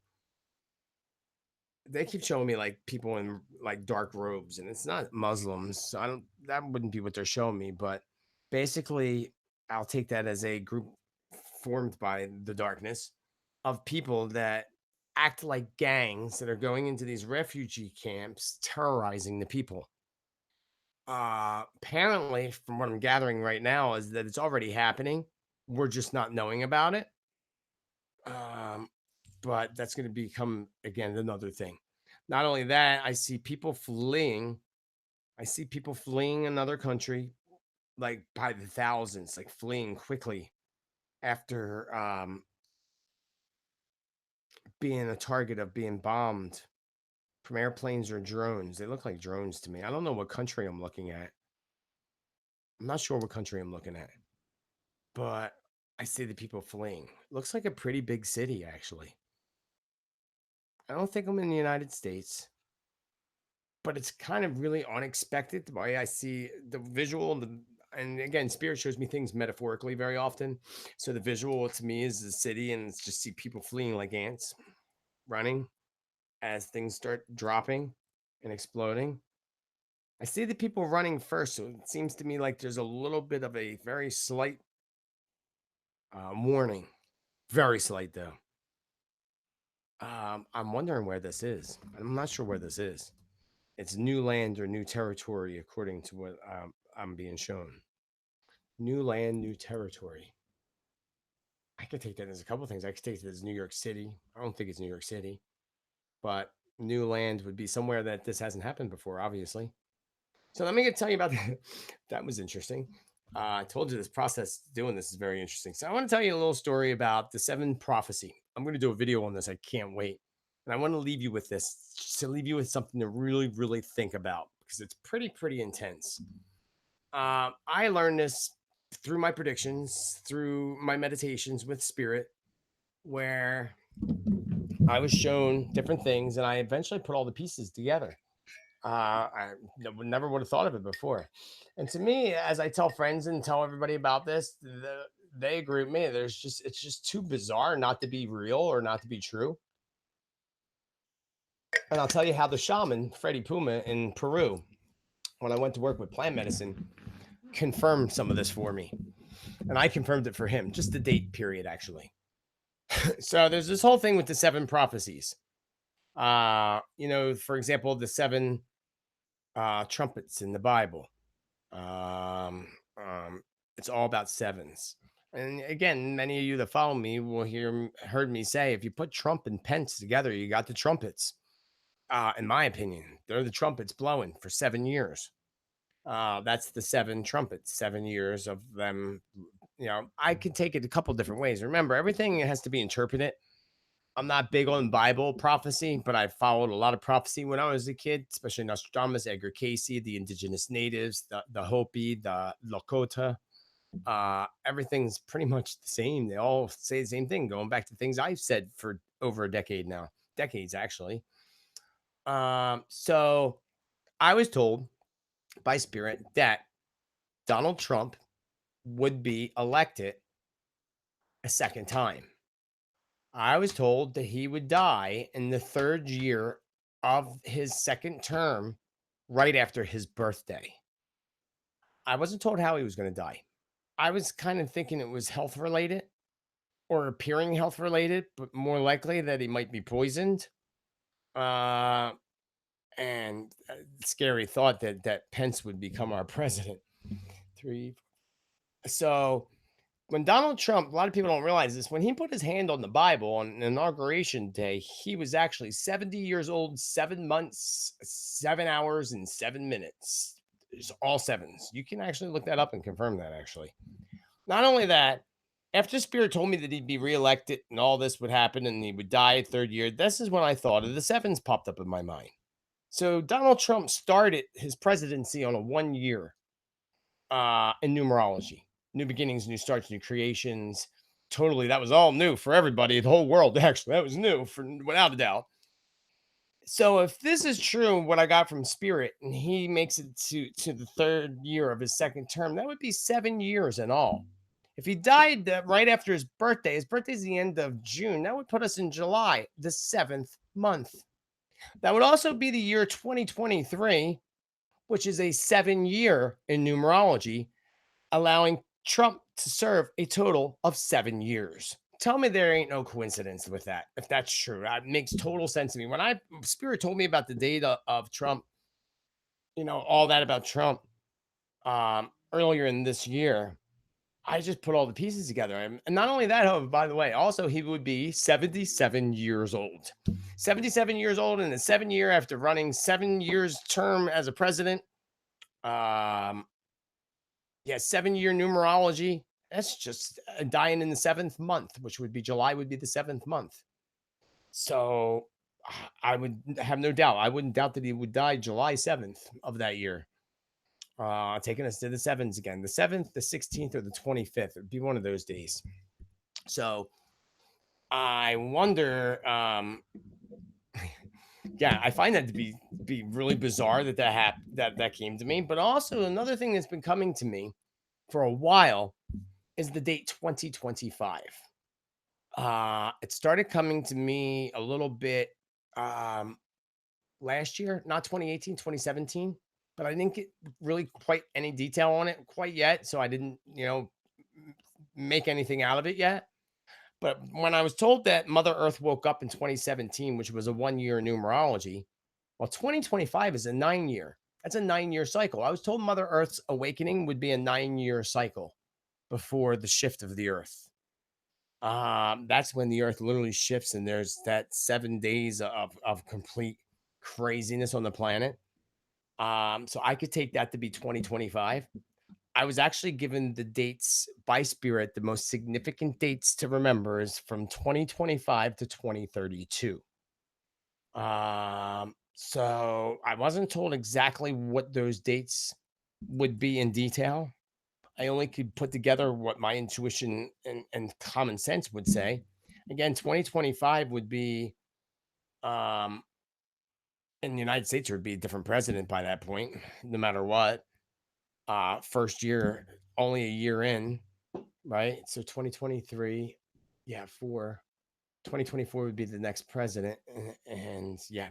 they keep showing me like people in like dark robes, and it's not Muslims. So I don't that wouldn't be what they're showing me, but basically I'll take that as a group formed by the darkness of people that act like gangs that are going into these refugee camps terrorizing the people. Apparently, from what I'm gathering right now, is that it's already happening. We're just not knowing about it. Um, but that's going to become again another thing. Not only that, I see people fleeing. I see people fleeing another country, like by the thousands, like fleeing quickly after being a target of being bombed from airplanes or drones. They look like drones to me. I don't know what country I'm looking at. I'm not sure what country I'm looking at. But I see the people fleeing. Looks like a pretty big city, actually. I don't think I'm in the United States, but it's kind of really unexpected the way I see the visual. And again, Spirit shows me things metaphorically very often. So the visual to me is the city, and it's just see people fleeing like ants, running as things start dropping and exploding. I see the people running first, so it seems to me like there's a little bit of a very slight warning. Very slight, though. I'm wondering where this is. I'm not sure where this is. It's new land or new territory, according to what I'm being shown. New land, new territory. I could take that as a couple of things. I could take it as New York City. I don't think it's New York City, but new land would be somewhere that this hasn't happened before, obviously. So let me tell you about that. That was interesting. I told you this process doing this is very interesting. So I want to tell you a little story about the seven prophecy. I'm going to do a video on this. I can't wait. And I want to leave you with this, just to leave you with something to really, really think about because it's pretty intense. I learned this through my predictions, through my meditations with spirit, where I was shown different things and I eventually put all the pieces together. Never would have thought of it before. And to me, as I tell friends and tell everybody about this, they agree with me. It's just too bizarre not to be real or not to be true. And I'll tell you how the shaman, Freddie Puma in Peru, when I went to work with plant medicine, confirmed some of this for me. And I confirmed it for him, just the date period, actually. So there's this whole thing with the seven prophecies. For example, the seven trumpets in the Bible. Um, um, it's all about sevens. And again, many of you that follow me will heard me say, if you put Trump and Pence together, you got the trumpets. In my opinion, they're the trumpets blowing for 7 years. That's the seven trumpets, 7 years of them. I could take it a couple different ways. Remember, everything has to be interpreted. I'm not big on Bible prophecy, but I followed a lot of prophecy when I was a kid, especially Nostradamus, Edgar Casey, the indigenous natives, the Hopi, the Lakota. Everything's pretty much the same. They all say the same thing, going back to things I've said for over a decade now, decades actually. So I was told by Spirit that Donald Trump would be elected a second time. I was told that he would die in the third year of his second term, right after his birthday. I wasn't told how he was going to die. I was kind of thinking it was health related or appearing health related, but more likely that he might be poisoned. And scary thought that Pence would become our president. Three. So when Donald Trump, a lot of people don't realize this, when he put his hand on the Bible on inauguration day, he was actually 70 years old, 7 months, 7 hours, and 7 minutes. It's all sevens. You can actually look that up and confirm that, actually. Not only that, after Spirit told me that he'd be reelected and all this would happen and he would die third year, this is when I thought of the sevens popped up in my mind. So Donald Trump started his presidency on a 1 year in numerology. New beginnings, new starts, new creations. Totally, that was all new for everybody, the whole world. Actually, that was new for without a doubt. So if this is true, what I got from Spirit, and he makes it to the third year of his second term, that would be 7 years in all. If he died right after his birthday's the end of June, that would put us in July, the seventh month. That would also be the year 2023, which is a 7 year in numerology, allowing Trump to serve a total of 7 years. Tell me there ain't no coincidence with that. If that's true, that makes total sense to me. When I Spirit told me about the data of Trump, all that about Trump earlier in this year, I just put all the pieces together. And not only that, however, by the way, also he would be 77 years old. 77 years old in the 7 year after running 7 years term as a president. Um, Yeah, 7 year numerology. That's just dying in the seventh month, which would be July, would be the seventh month. So I would have no doubt. I wouldn't doubt that he would die July 7th of that year. Taking us to the sevens again, the 7th, the 16th, or the 25th. It would be one of those days. So I wonder. Yeah, I find that to be really bizarre that came to me. But also another thing that's been coming to me for a while is the date 2025. It started coming to me a little bit um, last year, not 2018, 2017, but I didn't get really quite any detail on it quite yet. So I didn't, make anything out of it yet. But when I was told that Mother Earth woke up in 2017, which was a 1 year numerology, well, 2025 is a 9 year. That's a 9 year cycle. I was told Mother Earth's awakening would be a 9 year cycle before the shift of the Earth. That's when the Earth literally shifts, and there's that 7 days of complete craziness on the planet. So I could take that to be 2025. I was actually given the dates by Spirit. The most significant dates to remember is from 2025 to 2032. So I wasn't told exactly what those dates would be in detail. I only could put together what my intuition and common sense would say. Again, 2025 would be in the United States, there would be a different president by that point, no matter what. First year, only a year in, right? So 2023, yeah, 2024 would be the next president. And yeah,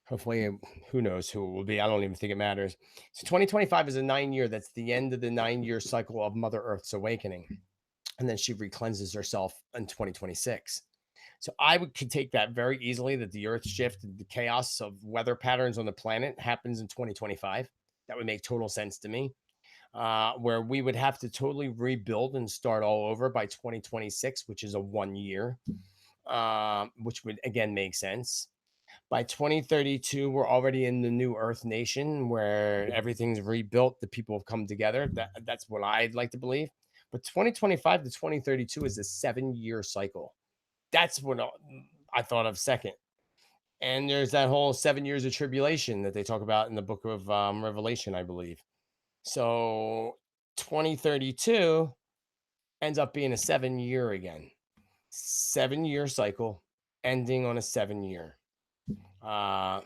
hopefully, who knows who it will be. I don't even think it matters. So 2025 is a 9 year. That's the end of the 9 year cycle of Mother Earth's awakening. And then she recleanses herself in 2026. So could take that very easily, that the Earth shift, the chaos of weather patterns on the planet happens in 2025. That would make total sense to me. Where we would have to totally rebuild and start all over by 2026, which is a 1 year, which would again make sense. By 2032, we're already in the new Earth nation where everything's rebuilt. The people have come together. That's what I'd like to believe. But 2025 to 2032 is a 7 year cycle. That's what I thought of second. And there's that whole 7 years of tribulation that they talk about in the book of Revelation, I believe. So 2032 ends up being a 7 year again. 7 year cycle ending on a 7 year. Yeah,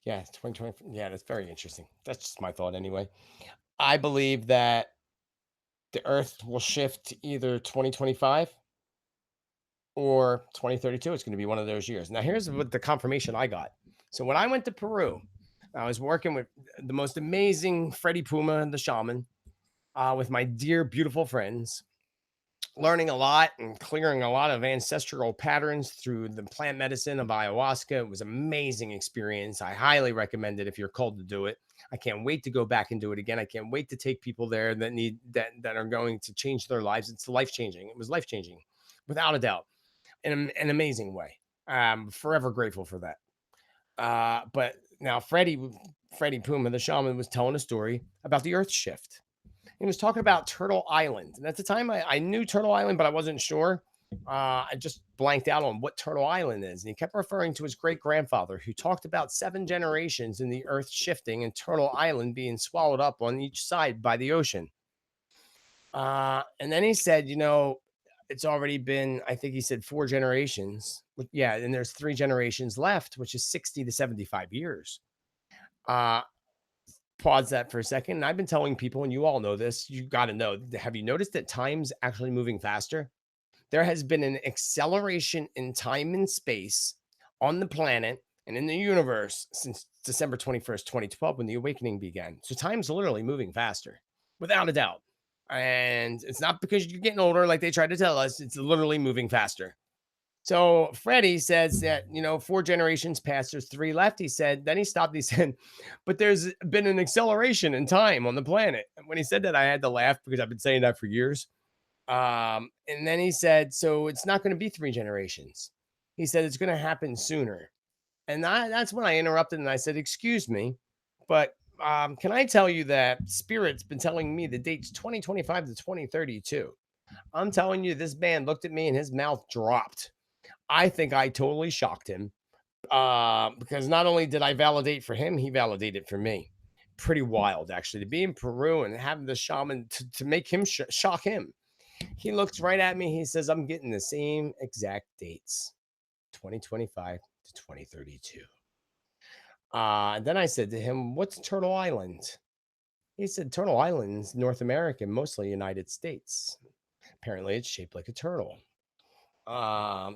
it's 2020. Yeah, that's very interesting. That's just my thought anyway. I believe that the Earth will shift either 2025 or 2032. It's going to be one of those years. Now, here's what the confirmation I got. So when I went to Peru, I was working with the most amazing Freddie Puma, the shaman, with my dear, beautiful friends, learning a lot and clearing a lot of ancestral patterns through the plant medicine of ayahuasca. It was an amazing experience. I highly recommend it if you're called to do it. I can't wait to go back and do it again. I can't wait to take people there that are going to change their lives. It's life changing. It was life changing, without a doubt, in an amazing way. I'm forever grateful for that. But now Freddie Puma, the shaman, was telling a story about the Earth shift. He was talking about Turtle Island, and at the time I knew Turtle Island, but I wasn't sure. I just blanked out on what Turtle Island is, and he kept referring to his great grandfather, who talked about 7 generations in the Earth shifting and Turtle Island being swallowed up on each side by the ocean. And then he said, it's already been, I think he said 4 generations. Yeah, and there's 3 generations left, which is 60 to 75 years. Uh, Pause that for a second. And I've been telling people, and you all know this, you got to know. Have you noticed that time's actually moving faster? There has been an acceleration in time and space on the planet and in the universe since December 21st, 2012, when the awakening began. So time's literally moving faster, without a doubt. And it's not because you're getting older, like they tried to tell us, it's literally moving faster. So Freddie says that, 4 generations passed, there's 3 left. He said, then he stopped. He said, but there's been an acceleration in time on the planet. And when he said that, I had to laugh because I've been saying that for years. And then he said, so it's not going to be 3 generations. He said, it's going to happen sooner. And that's when I interrupted and I said, excuse me, but can I tell you that Spirit's been telling me the date's 2025 to 2032? I'm telling you, this man looked at me and his mouth dropped. I think I totally shocked him because not only did I validate for him, he validated for me. Pretty wild, actually, to be in Peru and having the shaman to make him shock him. He looks right at me. He says, I'm getting the same exact dates, 2025 to 2032. And then I said to him, what's Turtle Island? He said, Turtle Island's North America, mostly United States. Apparently, it's shaped like a turtle.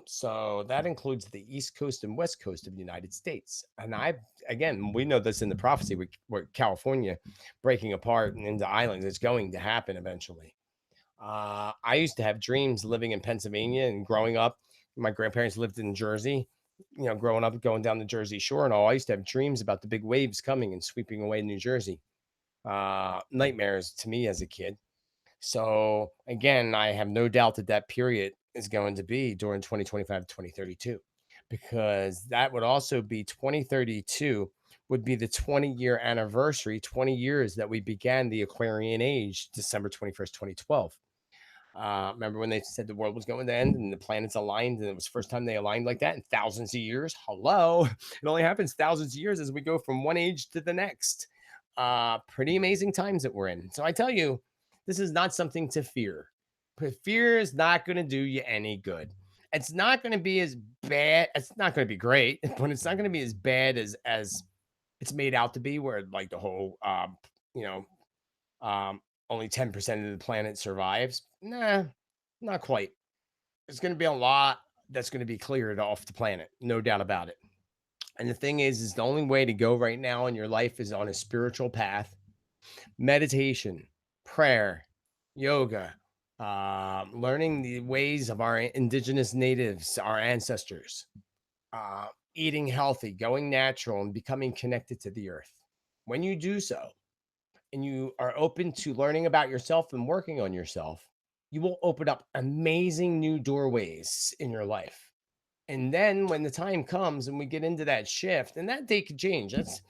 So that includes the East Coast and West Coast of the United States. And again, we know this in the prophecy with California breaking apart and into islands. It's going to happen eventually. I used to have dreams living in Pennsylvania and growing up. My grandparents lived in Jersey, growing up, going down the Jersey Shore and all. I used to have dreams about the big waves coming and sweeping away New Jersey. Nightmares to me as a kid. So again, I have no doubt that that period is going to be during 2025 to 2032, because that would also be 2032 would be the 20-year anniversary, 20 years that we began the Aquarian age, December 21st, 2012. Remember when they said the world was going to end and the planets aligned, and it was the first time they aligned like that in thousands of years? Hello. It only happens thousands of years as we go from one age to the next. Pretty amazing times that we're in. So I tell you, this is not something to fear. But fear is not going to do you any good. It's not going to be as bad. It's not going to be great, but it's not going to be as bad as it's made out to be, where like the whole you know um only 10% of the planet survives. Nah, not quite. There's going to be a lot that's going to be cleared off the planet, no doubt about it. And the thing is the only way to go right now in your life is on a spiritual path. Meditation, prayer, yoga, learning the ways of our indigenous natives, our ancestors, eating healthy, going natural, and becoming connected to the earth. When you do so, and you are open to learning about yourself and working on yourself, you will open up amazing new doorways in your life. And then when the time comes and we get into that shift, and that date could change, that's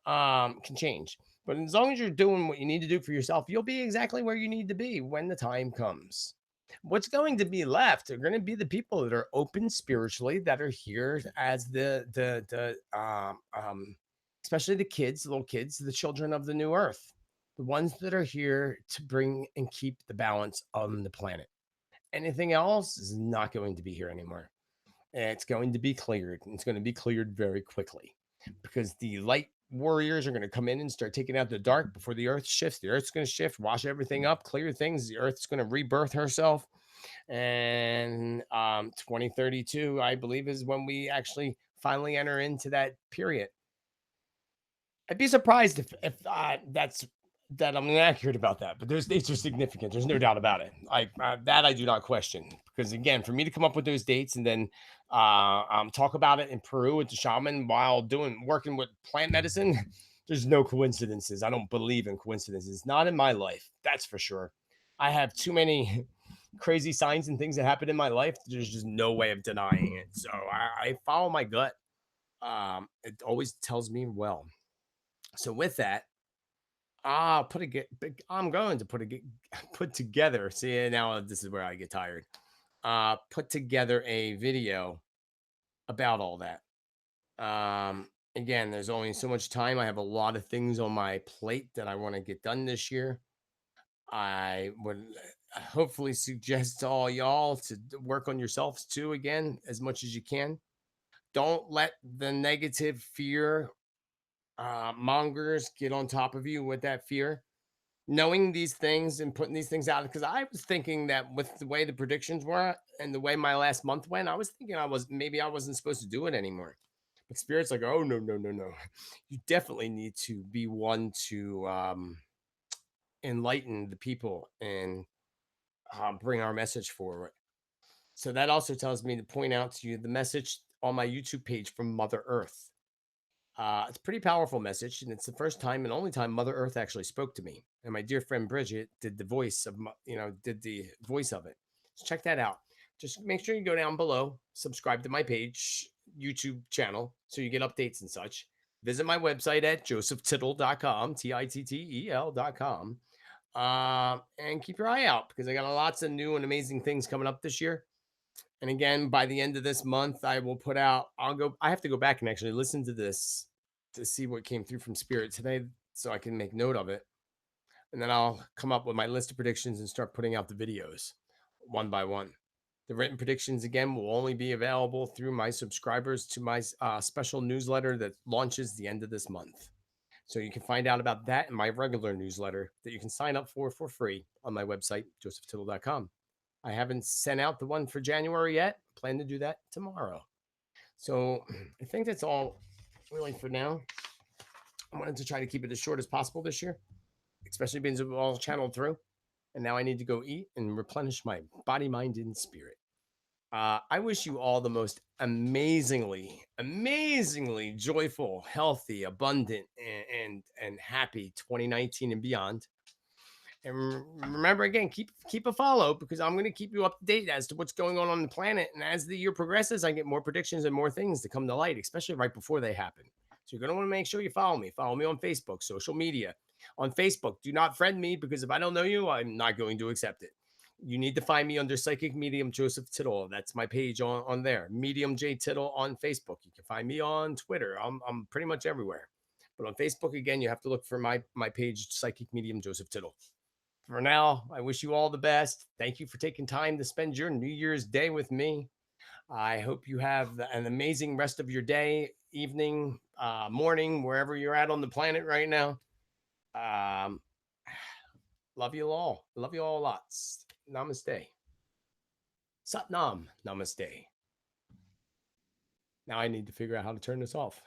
can change. But as long as you're doing what you need to do for yourself, you'll be exactly where you need to be when the time comes. What's going to be left are going to be the people that are open spiritually, that are here as especially the kids, the little kids, the children of the new earth, the ones that are here to bring and keep the balance on the planet. Anything else is not going to be here anymore. It's going to be cleared. It's going to be cleared very quickly, because the light warriors are going to come in and start taking out the dark before the earth shifts. The earth's going to shift, wash everything up, clear things. The earth's going to rebirth herself. And 2032, I believe, is when we actually finally enter into that period. I'd be surprised if that I'm inaccurate about that, but those dates are significant. There's no doubt about it. That I do not question, because again, for me to come up with those dates and then talk about it in Peru with the shaman while working with plant medicine, there's no coincidences. I don't believe in coincidences, not in my life. That's for sure. I have too many crazy signs and things that happen in my life. There's just no way of denying it. So I follow my gut. It always tells me well. So with that, I'm going to put together. See, now this is where I get tired. Put together a video about all that. Again, there's only so much time. I have a lot of things on my plate that I want to get done this year. I would hopefully suggest to all y'all to work on yourselves too, again, as much as you can. Don't let the negative fear mongers get on top of you with that fear. Knowing these things and putting these things out, because I was thinking that with the way the predictions were and the way my last month went, I was thinking I wasn't supposed to do it anymore. But Spirit's like, oh no, no, no, no. You definitely need to be one to enlighten the people and bring our message forward. So that also tells me to point out to you the message on my YouTube page from Mother Earth. It's a pretty powerful message, and it's the first time and only time Mother Earth actually spoke to me. And my dear friend Bridget did the voice of, did the voice of it. So check that out. Just make sure you go down below, subscribe to my page, YouTube channel, so you get updates and such. Visit my website at josephtittel.com, Tittel.com. And keep your eye out because I got lots of new and amazing things coming up this year. And again, by the end of this month, I will put out, I have to go back and actually listen to this to see what came through from Spirit today so I can make note of it. And then I'll come up with my list of predictions and start putting out the videos one by one. The written predictions, again, will only be available through my subscribers to my special newsletter that launches the end of this month. So you can find out about that in my regular newsletter that you can sign up for free on my website, josephtittel.com. I haven't sent out the one for January yet. Plan to do that tomorrow. So I think that's all really for now. I wanted to try to keep it as short as possible this year, especially being all channeled through. And now I need to go eat and replenish my body, mind, and spirit. I wish you all the most amazingly joyful, healthy, abundant, and happy 2019 and beyond. And remember, again, keep a follow because I'm going to keep you up to date as to what's going on the planet. And as the year progresses, I get more predictions and more things to come to light, especially right before they happen. So you're going to want to make sure you follow me. Follow me on Facebook, social media. On Facebook, do not friend me because if I don't know you, I'm not going to accept it. You need to find me under Psychic Medium Joseph Tittel. That's my page on there. Medium J Tittel on Facebook. You can find me on Twitter. I'm pretty much everywhere. But on Facebook, again, you have to look for my page, Psychic Medium Joseph Tittel. For now, I wish you all the best. Thank you for taking time to spend your New Year's Day with me. I hope you have an amazing rest of your day, evening, morning, wherever you're at on the planet right now. Um, love you all. Love you all lots. Namaste. Satnam. Namaste. Now I need to figure out how to turn this off.